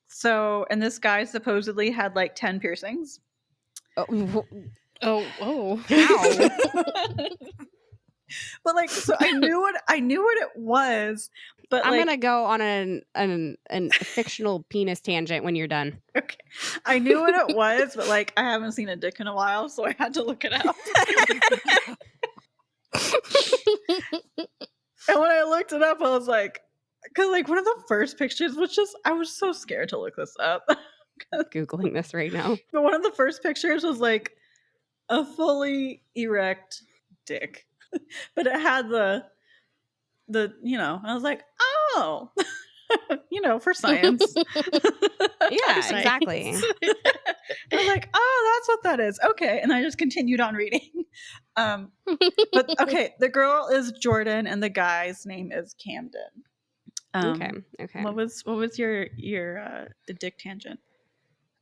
So, and this guy supposedly had like 10 piercings. Oh. How? But like, so I knew what it was. But I'm like, gonna go on an fictional penis tangent when you're done. Okay, I knew what it was, but like, I haven't seen a dick in a while, so I had to look it up. And when I looked it up, I was like, because like one of the first pictures was just, I was so scared to look this up. Googling this right now. But one of the first pictures was like a fully erect dick, but it had the I was like, oh, for science. Yeah, exactly. I was like, oh, that's what that is. Okay, and I just continued on reading. But okay, the girl is Jordan, and the guy's name is Camden. Okay. What was your dick tangent?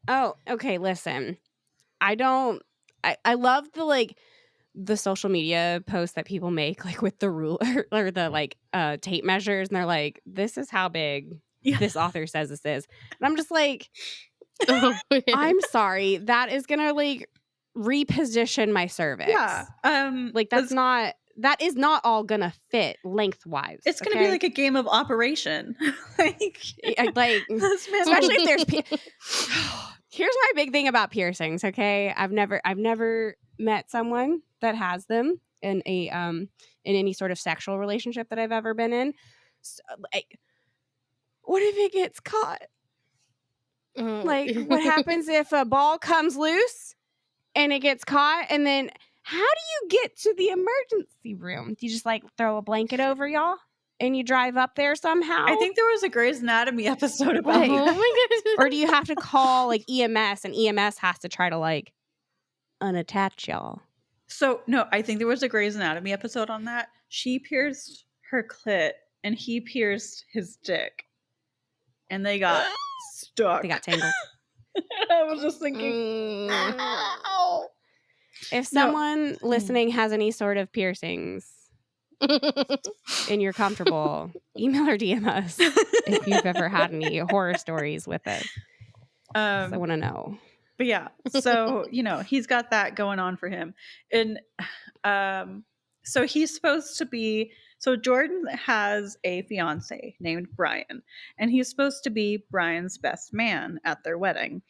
Oh, okay. Listen, I love the social media posts that people make like with the ruler or the like tape measures, and they're like, this is how big this author says this is, and I'm just like, I'm sorry, that is gonna like reposition my cervix. Like that is not all gonna fit lengthwise. It's gonna be like a game of Operation. like especially if there's here's my big thing about piercings. Okay, I've never met someone that has them in any sort of sexual relationship that I've ever been in. like, what if it gets caught? Like, what happens if a ball comes loose and it gets caught? And then how do you get to the emergency room? Do you just like throw a blanket over y'all and you drive up there somehow? I think there was a Grey's Anatomy episode about Like, Oh that. my goodness. or do you have to call like EMS and EMS has to try to like unattach y'all? So, no, I think there was a Grey's Anatomy episode on that. She pierced her clit and he pierced his dick. And they got stuck. They got tangled. I was just thinking, ow. If someone listening has any sort of piercings and you're comfortable, email or DM us if you've ever had any horror stories with it. I want to know. But yeah, so, he's got that going on for him. And so he's supposed to be, so Jordan has a fiance named Brian, and he's supposed to be Brian's best man at their wedding.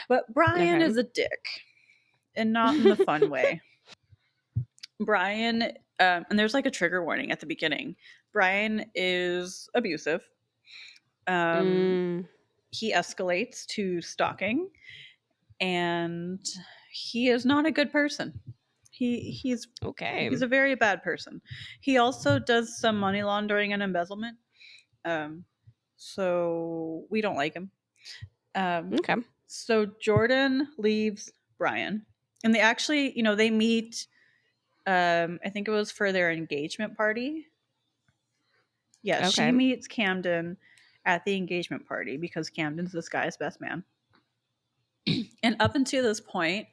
But Brian is a dick, and not in the fun way. Brian, and there's like a trigger warning at the beginning. Brian is abusive. He escalates to stalking, and he is not a good person. He's Okay. He's a very bad person. He also does some money laundering and embezzlement. So we don't like him. Okay. So Jordan leaves Brian, and they actually, they meet. I think it was for their engagement party. Yeah, Okay. she meets Camden at the engagement party because Camden's this guy's best man. And up until this point,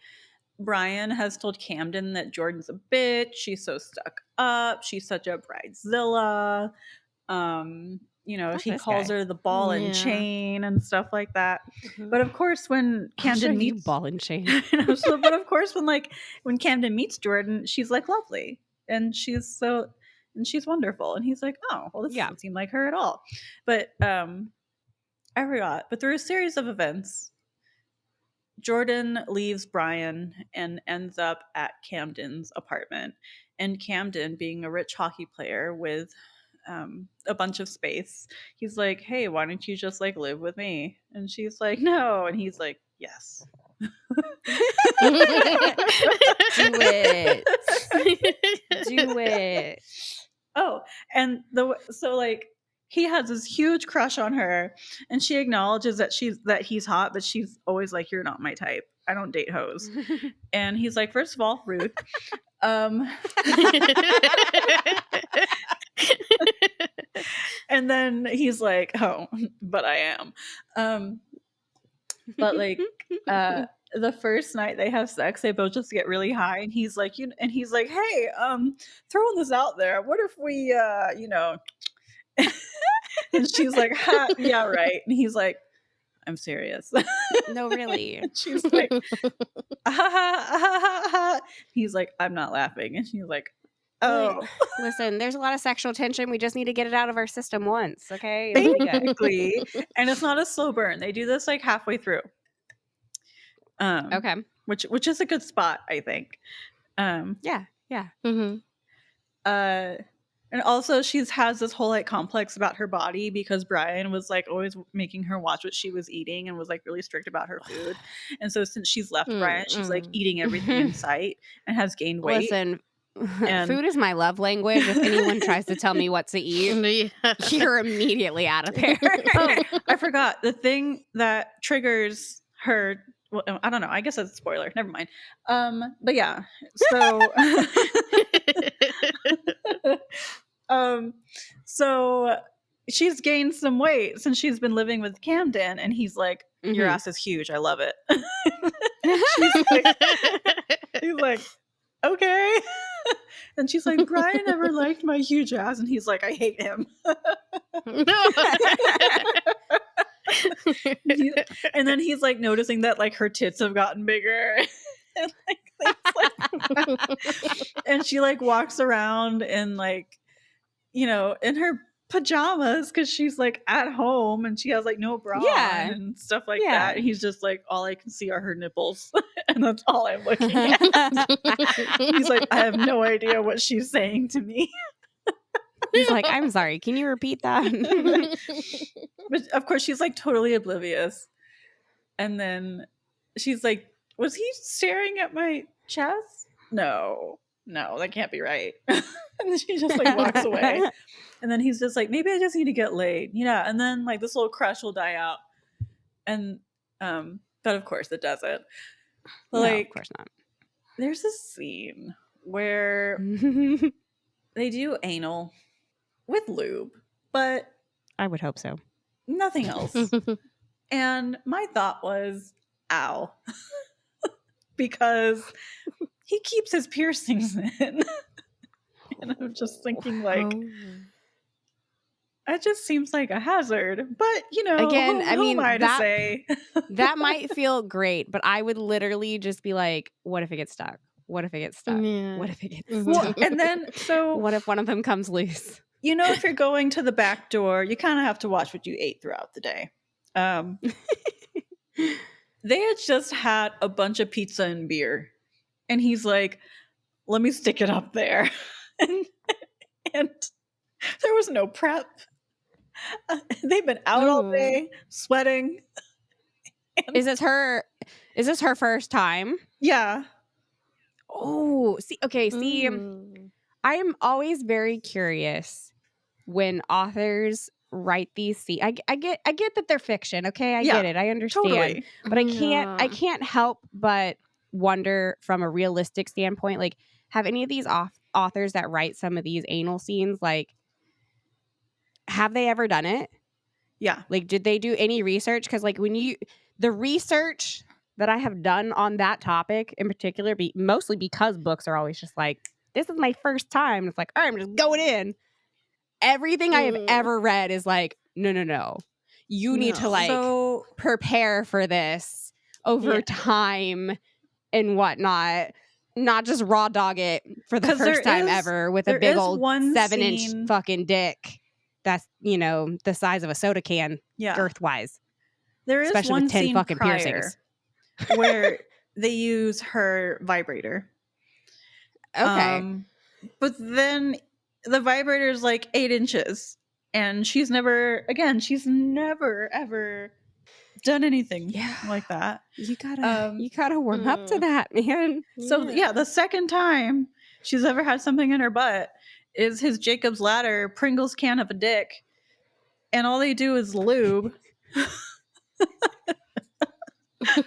Brian has told Camden that Jordan's a bitch. She's so stuck up. She's such a bridezilla. He calls her the ball and chain and stuff like that. But of course, when Camden meets ball and chain, but of course, when Camden meets Jordan, she's like lovely and she's wonderful. And he's like, oh, well, this doesn't seem like her at all. But I forgot. But through a series of events, Jordan leaves Brian and ends up at Camden's apartment. And Camden, being a rich hockey player with a bunch of space, he's like, hey, why don't you just like live with me? And she's like, no. And he's like, yes. Do it. Do it. Oh, and he has this huge crush on her, and she acknowledges that he's hot, but she's always like, you're not my type. I don't date hoes. And he's like, first of all, rude. And then he's like, oh, but I am. But like the first night they have sex, they both just get really high, and he's like, hey, throwing this out there, what if we and she's like, ha, yeah, right. And he's like, I'm serious. No, really. And she's like, ah, ha, ha, ha, ha. He's like, I'm not laughing. And she's like, oh. Listen, there's a lot of sexual tension. We just need to get it out of our system once, okay? Basically. And it's not a slow burn. They do this like halfway through. Okay. Which is a good spot, I think. Yeah. And also she has this whole like complex about her body because Brian was like always making her watch what she was eating and was like really strict about her food. And so since she's left Brian, she's like eating everything in sight and has gained weight. Listen, food is my love language. If anyone tries to tell me what to eat, you're immediately out of there. Oh, I forgot. The thing that triggers her, well, I don't know. I guess that's a spoiler. Never mind. But yeah. So she's gained some weight since she's been living with Camden, and he's like, your ass is huge. I love it. He's like, okay. And she's like, Brian never liked my huge ass. And he's like, I hate him. And then he's like noticing that like her tits have gotten bigger. And, and she like walks around and like, in her pajamas because she's like at home and she has like no bra on and stuff like that. And he's just like, all I can see are her nipples. And that's all I'm looking at. He's like, I have no idea what she's saying to me. He's like, I'm sorry, can you repeat that? But of course, she's like totally oblivious. And then she's like, was he staring at my chest? No, that can't be right. And then she just like walks away. And then he's just like, maybe I just need to get laid. Yeah. And then like this little crush will die out. And, but of course it doesn't. No, Like, of course not. There's a scene where they do anal with lube, but I would hope so. nothing else. And my thought was, ow. Because he keeps his piercings in. And I'm just thinking, like, that just seems like a hazard. But, you know, again, who I mean, am I to say? that might feel great, but I would literally just be like, what if it gets stuck? What if it gets stuck? Yeah. What if it gets Mhm. stuck? And then, so, What if one of them comes loose? you know, if you're going to the back door, you kind of have to watch what you ate throughout the day. They had just had a bunch of pizza and beer. And he's like, let me stick it up there. and there was no prep. They've been out all day, sweating. Is this her first time? Yeah. Oh, see, okay, see, I am always very curious when authors write these scenes. I get that they're fiction, okay? I get it. I understand. Totally. But I can't help but wonder from a realistic standpoint, like, have any of these authors that write some of these anal scenes, like, have they ever done it? Yeah. Like, did they do any research? Because, like, the research that I have done on that topic in particular, mostly because books are always just like, this is my first time. It's like, all right, I'm just going in. Everything I have ever read is like, no. You need to, like, prepare for this over time and whatnot. Not just raw dog it for the first time ever with a big old 7-inch fucking dick. That's, you know, the size of a soda can, girth-wise. There is especially one with 10 scene fucking prior piercings. where they use her vibrator. Okay. But then the vibrator is like 8 inches. And she's never ever done anything like that. You gotta warm up to that, man. So the second time she's ever had something in her butt is his Jacob's Ladder Pringles can of a dick, and all they do is lube. Ashley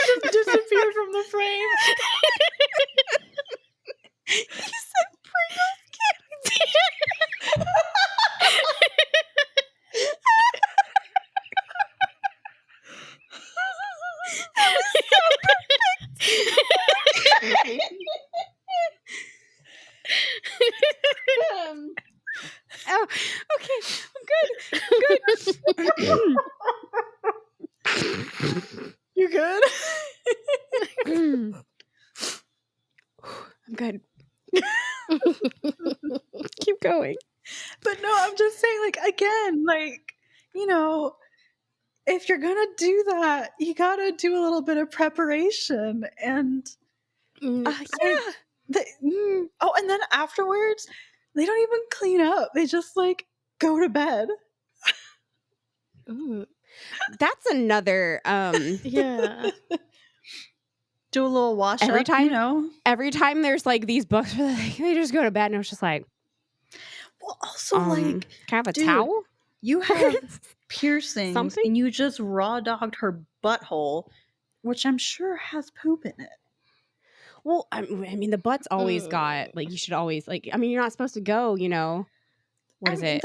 just disappeared from the frame. You said Pringles can. That was so perfect. Oh, okay. I'm good. You good? I'm good. Keep going. But no, I'm just saying, like, again, like, you know, if you're gonna do that, you gotta do a little bit of preparation. And and then afterwards, they don't even clean up. They just, like, go to bed. That's another do a little wash every up, time, you know. Every time there's like these books where they just go to bed, and I was just like, well, also like, can I have a dude, towel? You have piercings Something? and you just raw dogged her butthole, which I'm sure has poop in it. Well, I mean, the butt's always got, like, you should always, like, I mean, you're not supposed to go, you know, what is it?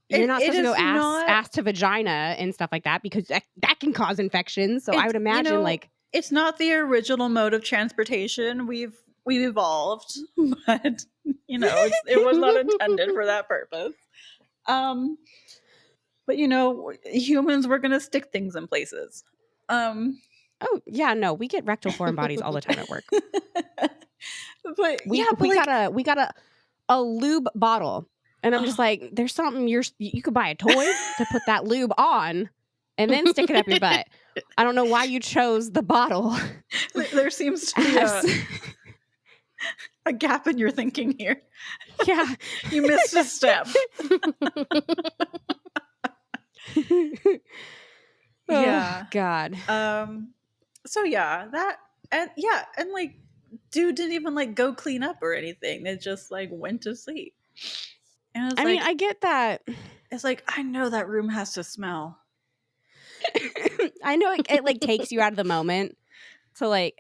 You're not supposed to go ass to vagina and stuff like that, because that can cause infections. So I would imagine, you know, like, it's not the original mode of transportation. We've evolved, but you know, it was not intended for that purpose. But you know, humans were gonna stick things in places. Oh yeah, no, we get rectal foreign bodies all the time at work. But we got a lube bottle, and I'm just like, there's something you could buy a toy to put that lube on, and then stick it up your butt. I don't know why you chose the bottle. There seems to be as- a gap in your thinking here. yeah. You missed a step. Yeah. Oh, God. So yeah, that and like dude didn't even like go clean up or anything. They just like went to sleep. And it's I like mean, I get that. it's like I know that room has to smell. I know it like takes you out of the moment. So like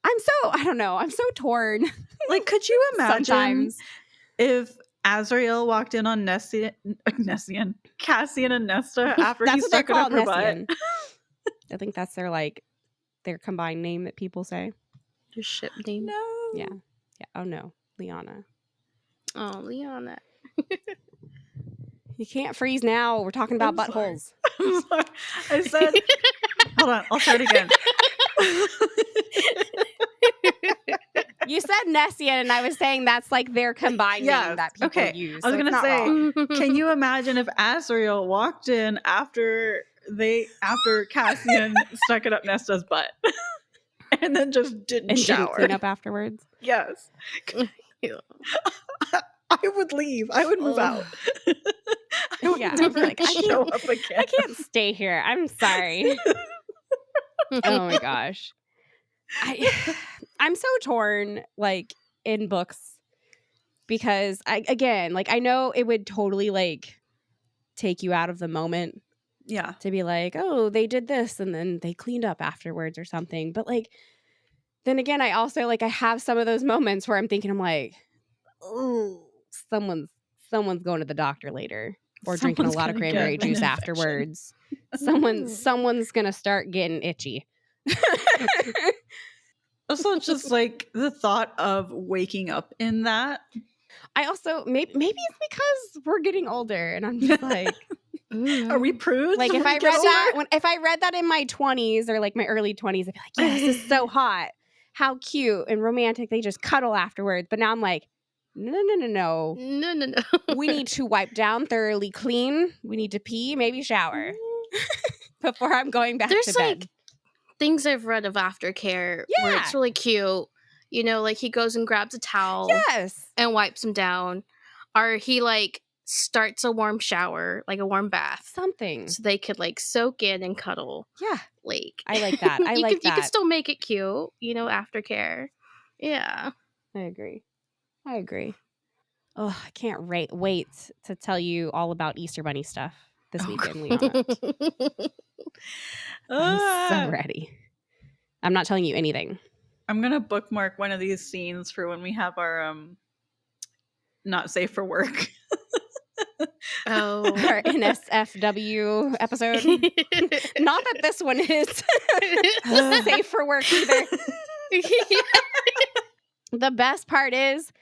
I don't know. I'm so torn. Like, could you imagine Sometimes. if Azrael walked in on Cassian and Nesta after he That's what they're stuck it up called, her butt? Nessian. I think that's their combined name that people say. Your ship name. No. Yeah. Yeah. Oh no, Liana. Oh, Liana. You can't freeze now. We're talking about I'm sorry. buttholes. I'm sorry. I said, hold on, I'll start again. You said Nessian, and I was saying that's like their combined Yes, name that people okay. use. I was so it's gonna not say, wrong. can you imagine if Azrael walked in after Cassian stuck it up Nesta's butt and then just didn't And shower? didn't clean up afterwards. Yes. Ew. I would leave. I would move out. I would Yeah, I'd be never like, I show can't- up again. I can't stay here. I'm sorry. Oh my gosh. I'm so torn, like, in books, because I know it would totally like take you out of the moment Yeah. to be like, oh, they did this and then they cleaned up afterwards or something. But like, then again, I also like I have some of those moments where I'm thinking, I'm like, oh, someone's going to the doctor later or drinking a Someone's lot of gonna cranberry get an juice infection. afterwards. Someone's gonna start getting itchy. Also, just like the thought of waking up in that. I also maybe it's because we're getting older and I'm just like Are we prudes? like when if we I get read that older? if I read that in my 20s or like my early 20s, I'd be like, yes, this is so hot. How cute and romantic. They just cuddle afterwards. But now I'm like, no. No. We need to wipe down thoroughly clean. We need to pee, maybe shower before I'm going back There's to bed. like things I've read of aftercare where Yeah. it's really cute. You know, like he goes and grabs a towel Yes. and wipes him down. Or he like starts a warm shower, like a warm bath. Something. So they could like soak in and cuddle. Yeah. Like I like that. I like You can that. still make it cute, you know, aftercare. Yeah. I agree. Oh, I can't wait to tell you all about Easter Bunny stuff this weekend, Liana. I'm so ready. I'm not telling you anything. I'm gonna bookmark one of these scenes for when we have our not safe for work. Oh. Our NSFW episode. Not that this one is safe for work either. The best part is,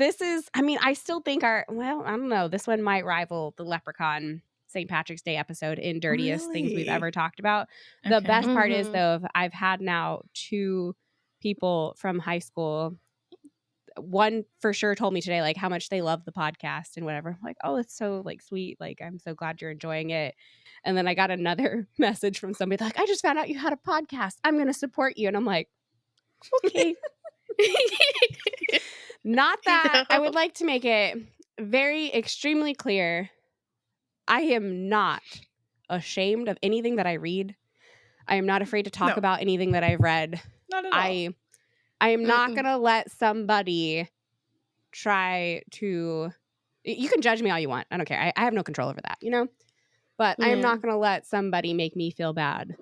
I still think I don't know, this one might rival the Leprechaun St. Patrick's Day episode in dirtiest things we've Really? ever talked about. The Okay. best part is, Mhm. though, I've had now 2 people from high school. One for sure told me today, like, how much they love the podcast and whatever. I'm like, oh, it's so like sweet. Like, I'm so glad you're enjoying it. And then I got another message from somebody like, I just found out you had a podcast. I'm going to support you. And I'm like, okay. Not that I would like to make it very extremely clear. I am not ashamed of anything that I read. I am not afraid to talk No. about anything that I've read. Not at all. I am not Mm-mm. going to let somebody try to... You can judge me all you want. I don't care. I have no control over that, you know? But I am Yeah. not going to let somebody make me feel bad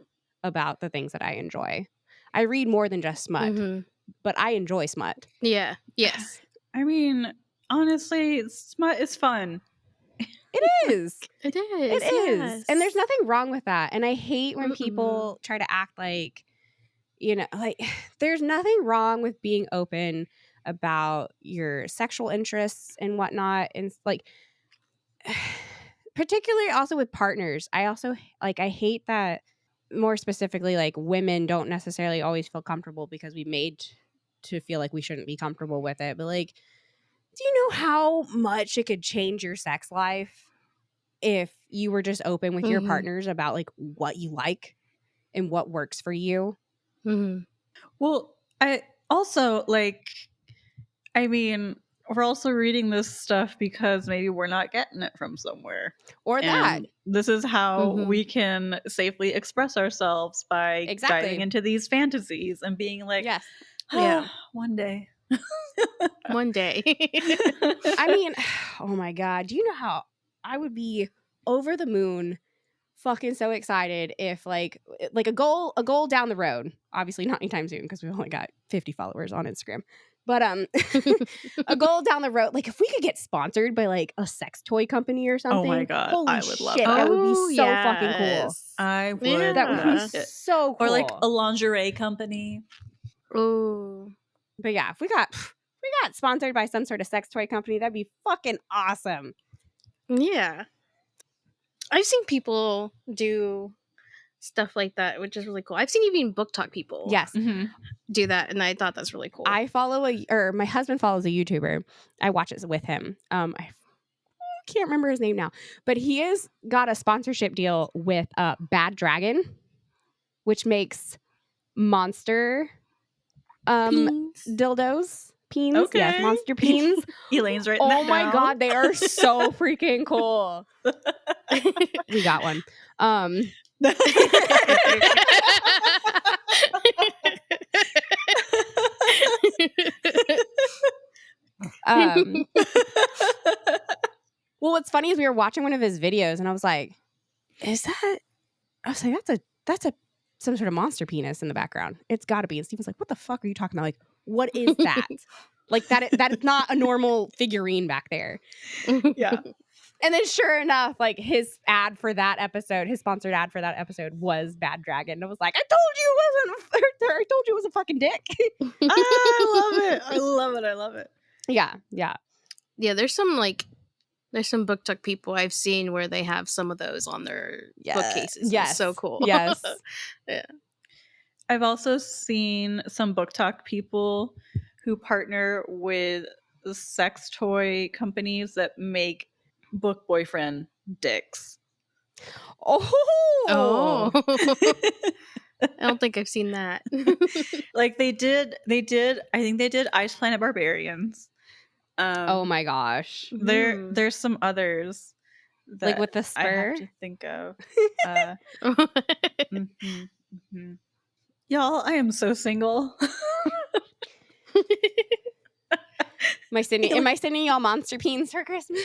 about the things that I enjoy. I read more than just smut, Mhm. but I enjoy smut. Yeah. Yes. I mean, honestly, smut is fun. It is. It is. It is. And there's nothing wrong with that. And I hate when Mm-mm. people try to act like, you know, like there's nothing wrong with being open about your sexual interests and whatnot. And like, particularly also with partners. I also like, I hate that more specifically, like women don't necessarily always feel comfortable because we made to feel like we shouldn't be comfortable with it. But like, do you know how much it could change your sex life if you were just open with your partners about like what you like and what works for you. Mm-hmm. Well, I also I mean, we're also reading this stuff because maybe we're not getting it from somewhere. Or that. And this is how we can safely express ourselves by diving into these fantasies and being like, yes. One day. One day. I mean, oh my God. Do you know how I would be over the moon fucking so excited if like a goal down the road, obviously not anytime soon because we've only got 50 followers on Instagram, but a goal down the road, like if we could get sponsored by like a sex toy company or something. Oh my God, holy I would love shit, that. that would be so fucking cool. I would. Yeah. That would be so cool. Or like a lingerie company. Oh, but yeah, if we got sponsored by some sort of sex toy company, that'd be fucking awesome. yeah. I've seen people do stuff like that, which is really cool. I've seen even book talk people Yes. do that, and I thought that's really cool. I follow my husband follows a YouTuber. I watch it with him. I can't remember his name now, but he has got a sponsorship deal with Bad Dragon, which makes monster dildos. Peens. Okay. Yes, monster peens. Elaine's writing Oh that my down. God, they are so freaking cool. We got one. Well, what's funny is we were watching one of his videos and I was like, that's some sort of monster penis in the background. It's got to be. And Steve was like, what the fuck are you talking about? Like, what is that? Like that is not a normal figurine back there. Yeah. And then sure enough, like his sponsored ad for that episode was Bad Dragon. And I was like, I told you it was a fucking dick. I love it. Yeah. Yeah, there's some book talk people I've seen where they have some of those on their bookcases. Yes. It's so cool. Yes. Yeah. I've also seen some book talk people who partner with sex toy companies that make book boyfriend dicks. Oh. I don't think I've seen that. Like they did I think they did Ice Planet Barbarians. Oh my gosh. There's some others that like with the spur. I have to think of. Y'all, I am so single. Am I sending y'all monster peens for Christmas?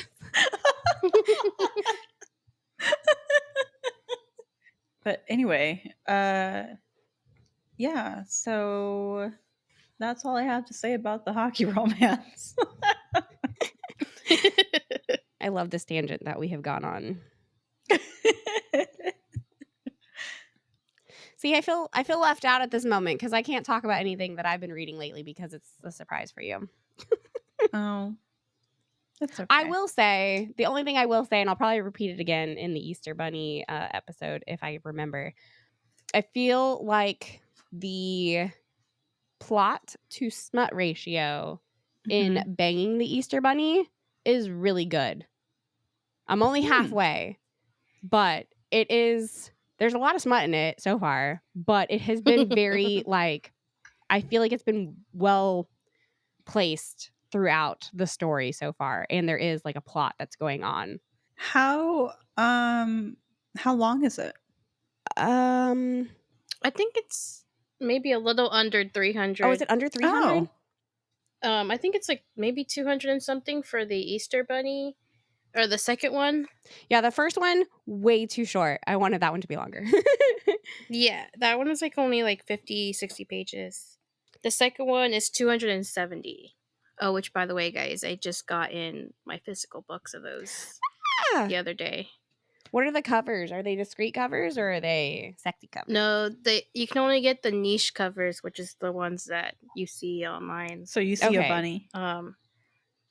But anyway, yeah, so that's all I have to say about the hockey romance. I love this tangent that we have gone on. See, I feel left out at this moment because I can't talk about anything that I've been reading lately because it's a surprise for you. Oh, that's okay. I will say, the only thing I will say, and I'll probably repeat it again in the Easter Bunny episode if I remember, I feel like the plot to smut ratio in Banging the Easter Bunny is really good. I'm only halfway, but it is... There's a lot of smut in it so far, but it has been very, I feel like it's been well placed throughout the story so far, and there is, a plot that's going on. How long is it? I think it's maybe a little under 300. Oh, is it under 300? Oh. I think it's, maybe 200 and something for the Easter Bunny. Or the second one? Yeah, the first one, way too short. I wanted that one to be longer. Yeah, that one was only 50, 60 pages. The second one is 270. Oh, which, by the way, guys, I just got in my physical books of those the other day. What are the covers? Are they discreet covers or are they sexy covers? No, you can only get the niche covers, which is the ones that you see online. So you see a bunny.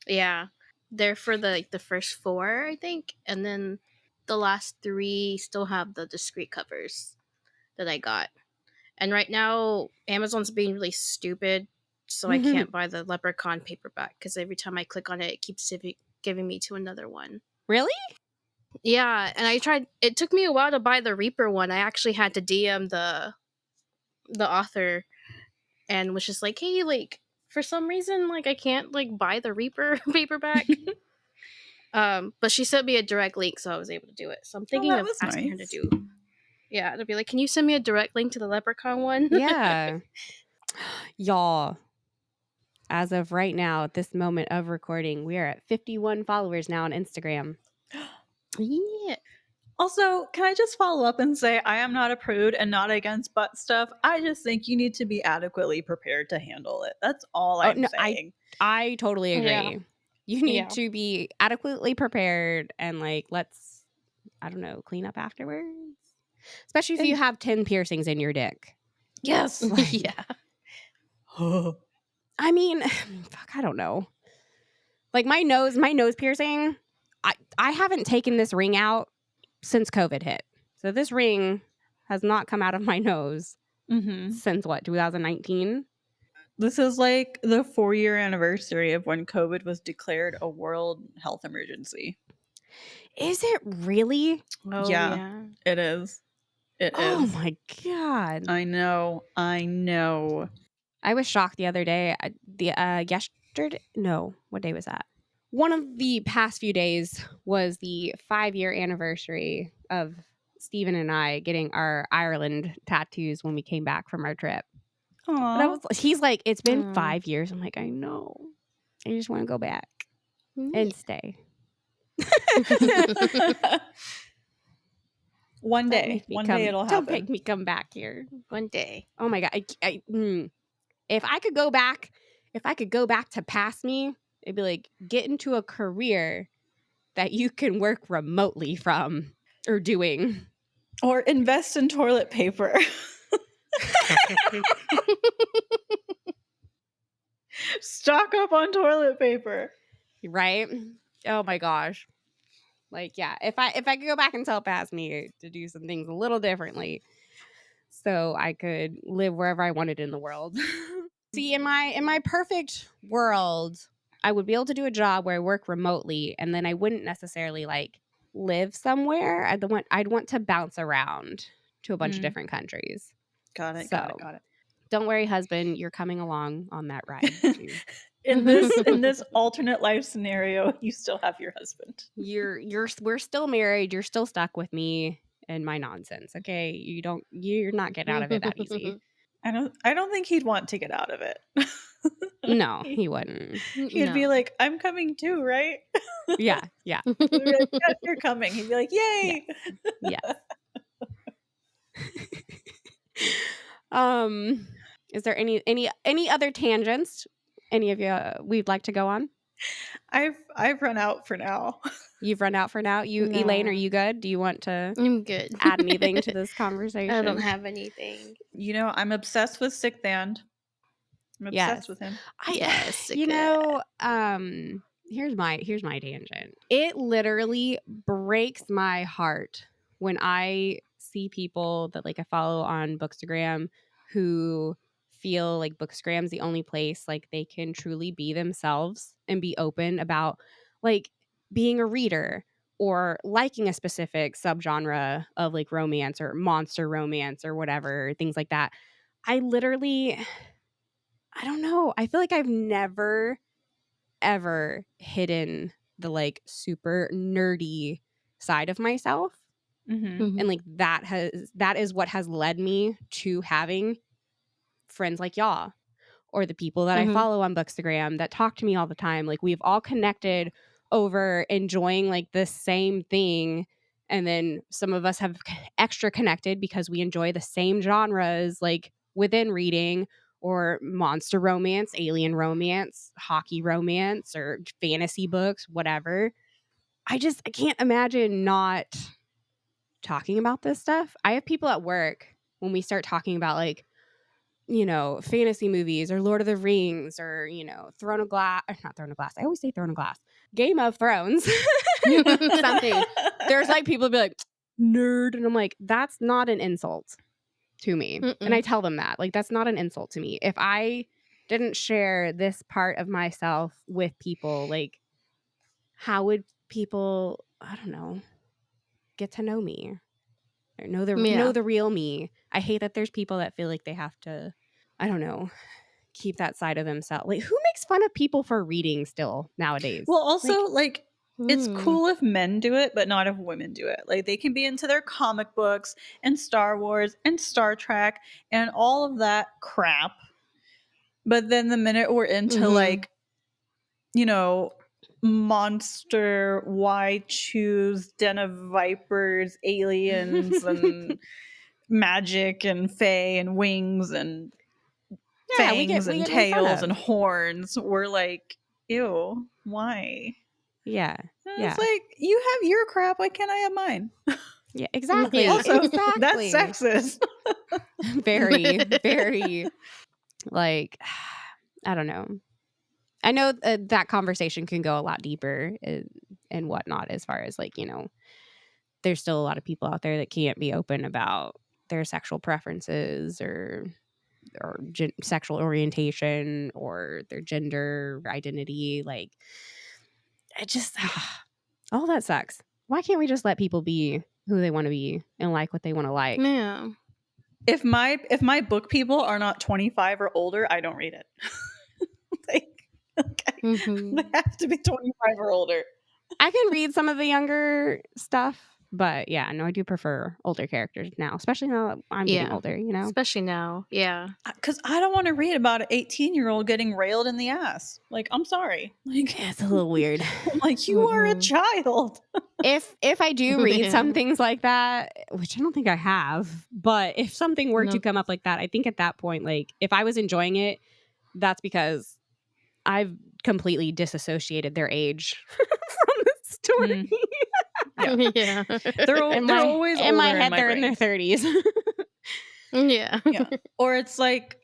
Yeah. They're for the first 4, I think, and then the last 3 still have the discreet covers that I got. And right now, Amazon's being really stupid, so I can't buy the Leprechaun paperback because every time I click on it, it keeps giving me to another one. Really? Yeah, and I tried. It took me a while to buy the Reaper one. I actually had to DM the author and was just like, "Hey, like for some reason, like I can't like buy the Reaper paperback." But she sent me a direct link, so I was able to do it. So I'm thinking that of was asking her to nice. do. Yeah, to be like, "Can you send me a direct link to the Leprechaun one?" Yeah. Y'all, as of right now, at this moment of recording, we are at 51 followers now on Instagram. Yeah. Also, can I just follow up and say I am not a prude and not against butt stuff. I just think you need to be adequately prepared to handle it. That's all I'm no, saying. I totally agree. Yeah. You need Yeah. to be adequately prepared and like let's, I don't know, clean up afterwards. Especially if you have 10 piercings in your dick. Yes. Yeah. I mean, fuck, I don't know. Like my nose piercing, I haven't taken this ring out since COVID hit. So this ring has not come out of my nose since what, 2019? This is like the 4-year anniversary of when COVID was declared a world health emergency. Is it really? Oh Yeah. yeah. It is. It Oh is. my God. I know. I was shocked the other day. Yesterday? No, what day was that? One of the past few days was the 5-year anniversary of Stephen and I getting our Ireland tattoos when we came back from our trip. Aww. But he's like, it's been Aw. 5 years. I'm like, I know. I just want to go back and stay. One Don't day. make me One come. day it'll Don't happen. make me come back here. One day. Oh my God. If I could go back to past me, it'd be like get into a career that you can work remotely from or doing. Or invest in toilet paper. Stock up on toilet paper. Right? Oh my gosh. Like, yeah, if I could go back and tell past me to do some things a little differently so I could live wherever I wanted in the world. See, in my perfect world, I would be able to do a job where I work remotely and then I wouldn't necessarily like live somewhere. I'd want to bounce around to a bunch of different countries. Got it. So, don't worry, husband, you're coming along on that ride too. In this alternate life scenario, you still have your husband. We're still married. You're still stuck with me and my nonsense. Okay, you're not getting out of it that easy. I don't think he'd want to get out of it. No, he wouldn't. He'd be like, "I'm coming too, right?" Yeah. We'd be like, "Yes, you're coming." He'd be like, "Yay!" Yeah. Is there any other tangents? Any of you we'd like to go on? I've run out for now. You've run out for now. You, No. Elaine, are you good? Do you want to I'm good. add anything to this conversation? I don't have anything. You know, I'm obsessed with Sick Band. I'm obsessed with him. Yes, You know, here's my tangent. It literally breaks my heart when I see people that like I follow on Bookstagram who feel like Bookstagram's the only place like they can truly be themselves and be open about like being a reader or liking a specific subgenre of like romance or monster romance or whatever, things like that. I don't know. I feel like I've never, ever hidden the like super nerdy side of myself. Mm-hmm. And like that is what has led me to having friends like y'all or the people that I follow on Bookstagram that talk to me all the time. Like we've all connected over enjoying like the same thing. And then some of us have extra connected because we enjoy the same genres like within reading or monster romance, alien romance, hockey romance, or fantasy books, whatever. I can't imagine not talking about this stuff. I have people at work when we start talking about like, you know, fantasy movies or Lord of the Rings or, you know, not Throne of Glass. I always say Throne of Glass. Game of Thrones. Something. There's like people be like, nerd. And I'm like, that's not an insult to me. And I tell them that. Like, that's not an insult to me. If I didn't share this part of myself with people, like, how would people, I don't know. get to know me. Or know the real me. I hate that there's people that feel like they have to, I don't know, keep that side of themselves. Like, who makes fun of people for reading still nowadays? Well, also, like it's cool if men do it, but not if women do it. Like, they can be into their comic books and Star Wars and Star Trek and all of that crap. But then the minute we're into like, you know, monster, why choose, den of vipers, aliens, and magic and fae and wings and fangs and tails and horns, we're like, ew, why? Yeah. And it's like, you have your crap, why can't I have mine? Yeah, exactly. Also, exactly. that's sexist. Very, very, like, I don't know. I know that conversation can go a lot deeper and whatnot, as far as like, you know, there's still a lot of people out there that can't be open about their sexual preferences or sexual orientation or their gender identity. Like, it just, all that sucks. Why can't we just let people be who they want to be and like what they want to like? Yeah. If my book people are not 25 or older, I don't read it. Like, okay. They have to be 25 or older. I can read some of the younger stuff, but yeah, no, I do prefer older characters now, especially now that I'm getting older, you know? Especially now, yeah. Because I don't want to read about an 18-year-old getting railed in the ass. Like, I'm sorry. Like, yeah, it's a little weird. I'm like, you are a child. If I do read some things like that, which I don't think I have, but if something were to come up like that, I think at that point, like, if I was enjoying it, that's because I've completely disassociated their age from the story. Yeah. They're always older in my head. They're brain. in their 30s. Yeah. Or it's like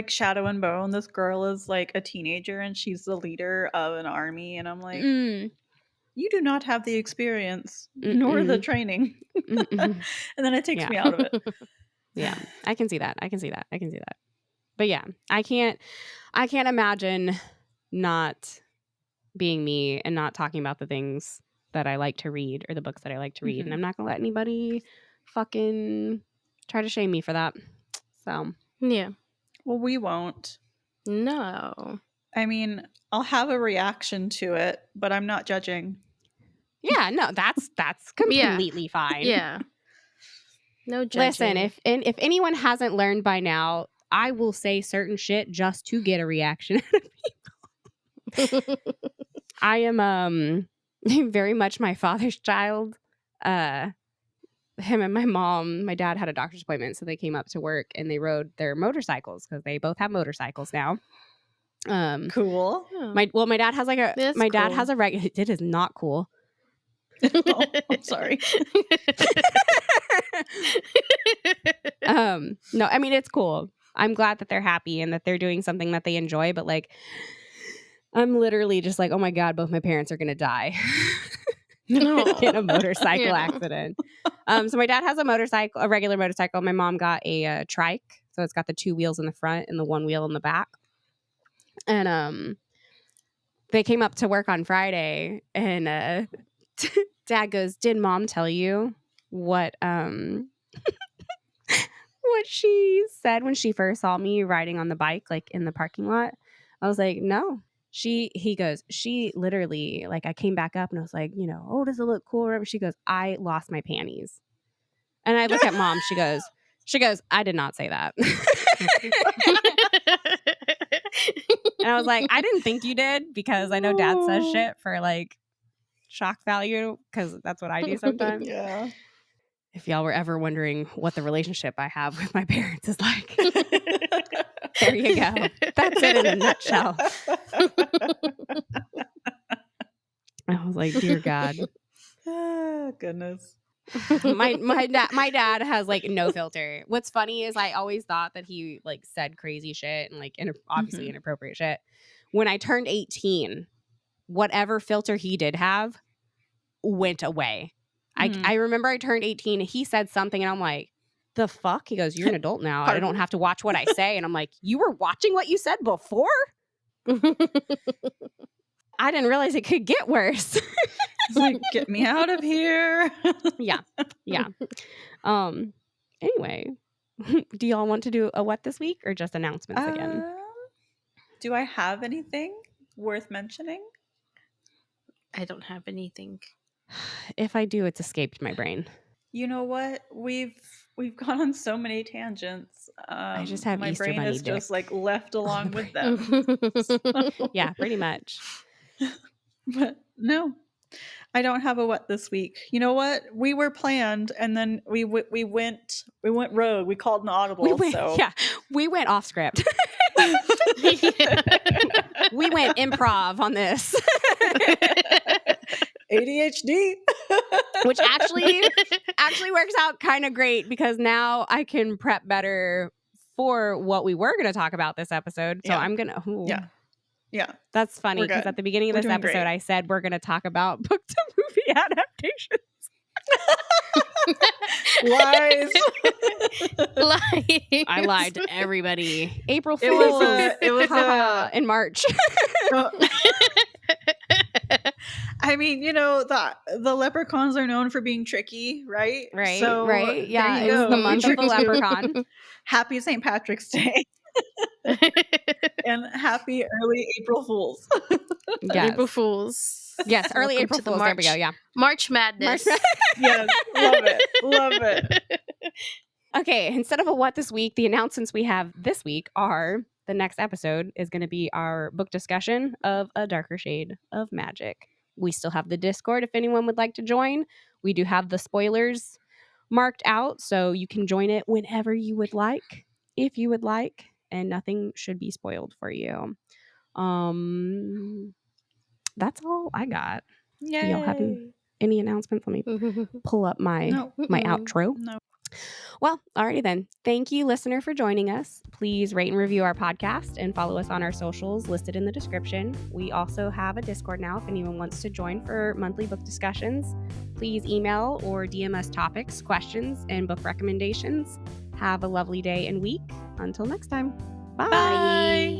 Shadow and Bone. This girl is like a teenager and she's the leader of an army, and I'm like, you do not have the experience nor the training. And then it takes me out of it. Yeah, I can see that. But yeah, I can't imagine not being me and not talking about the things that I like to read or the books that I like to read. And I'm not going to let anybody fucking try to shame me for that. So, yeah. Well, we won't. No. I mean, I'll have a reaction to it, but I'm not judging. Yeah, no, that's completely fine. Yeah. No judging. Listen, if anyone hasn't learned by now, I will say certain shit just to get a reaction out of people. I am very much my father's child. Him and my dad had a doctor's appointment, so they came up to work and they rode their motorcycles because they both have motorcycles now. Cool. My dad has dad has a regular. It is not cool. Oh, I'm sorry. No, I mean, it's cool. I'm glad that they're happy and that they're doing something that they enjoy, but like, I'm literally just like, oh my God, both my parents are going to die in a motorcycle accident. So my dad has a regular motorcycle. My mom got a trike. So it's got the 2 wheels in the front and the 1 wheel in the back. And they came up to work on Friday and Dad goes, did Mom tell you what what she said when she first saw me riding on the bike, like in the parking lot? I was like, no. He goes, she literally, like, I came back up and I was like, you know, oh, does it look cool? She goes, I lost my panties. And I look at Mom, she goes, I did not say that. And I was like, I didn't think you did, because I know Dad says shit for like shock value, because that's what I do sometimes. Yeah. If y'all were ever wondering what the relationship I have with my parents is like, there you go. That's it in a nutshell. I was like, dear God. Oh, goodness. my dad has like no filter. What's funny is I always thought that he like said crazy shit and like obviously inappropriate shit. When I turned 18, whatever filter he did have went away. I remember I turned 18 and he said something and I'm like, the fuck? He goes, you're an adult now. I don't have to watch what I say. And I'm like, you were watching what you said before? I didn't realize it could get worse. It's like, get me out of here. Yeah. Anyway, do y'all want to do a what this week or just announcements again? Do I have anything worth mentioning? I don't have anything. If I do, it's escaped my brain. You know what? We've gone on so many tangents. I just have my Easter brain Bunny is dick. just like left along with brain. them. Yeah, pretty much. But no, I don't have a what this week. You know what? We were planned, and then we went rogue. We called an audible. We went off script. We went improv on this. ADHD. Which actually works out kind of great because now I can prep better for what we were going to talk about this episode. So I'm going to... Yeah. That's funny because at the beginning of this episode, I said we're going to talk about book to movie adaptations. Lies. I lied to everybody. April It Fool's. was in March. I mean, you know, the leprechauns are known for being tricky, right? Right. So, right. Yeah. there you It was the go. month of the leprechaun. Happy St. Patrick's Day. And happy early April Fools. Yes. April Fools. Yes, early Welcome April to the Fools. There we go. Yeah. March Madness. Yes, love it. Love it. Okay, instead of a what this week, the announcements we have this week are the next episode is going to be our book discussion of A Darker Shade of Magic. We still have the Discord if anyone would like to join. We do have the spoilers marked out, so you can join it whenever you would like, if you would like, and nothing should be spoiled for you. That's all I got. Yay. Do y'all have any announcements? Let me pull up my outro. No. Well, alrighty then. Thank you, listener, for joining us. Please rate and review our podcast and follow us on our socials listed in the description. We also have a Discord now if anyone wants to join for monthly book discussions. Please email or DM us topics, questions, and book recommendations. Have a lovely day and week. Until next time. Bye. Bye.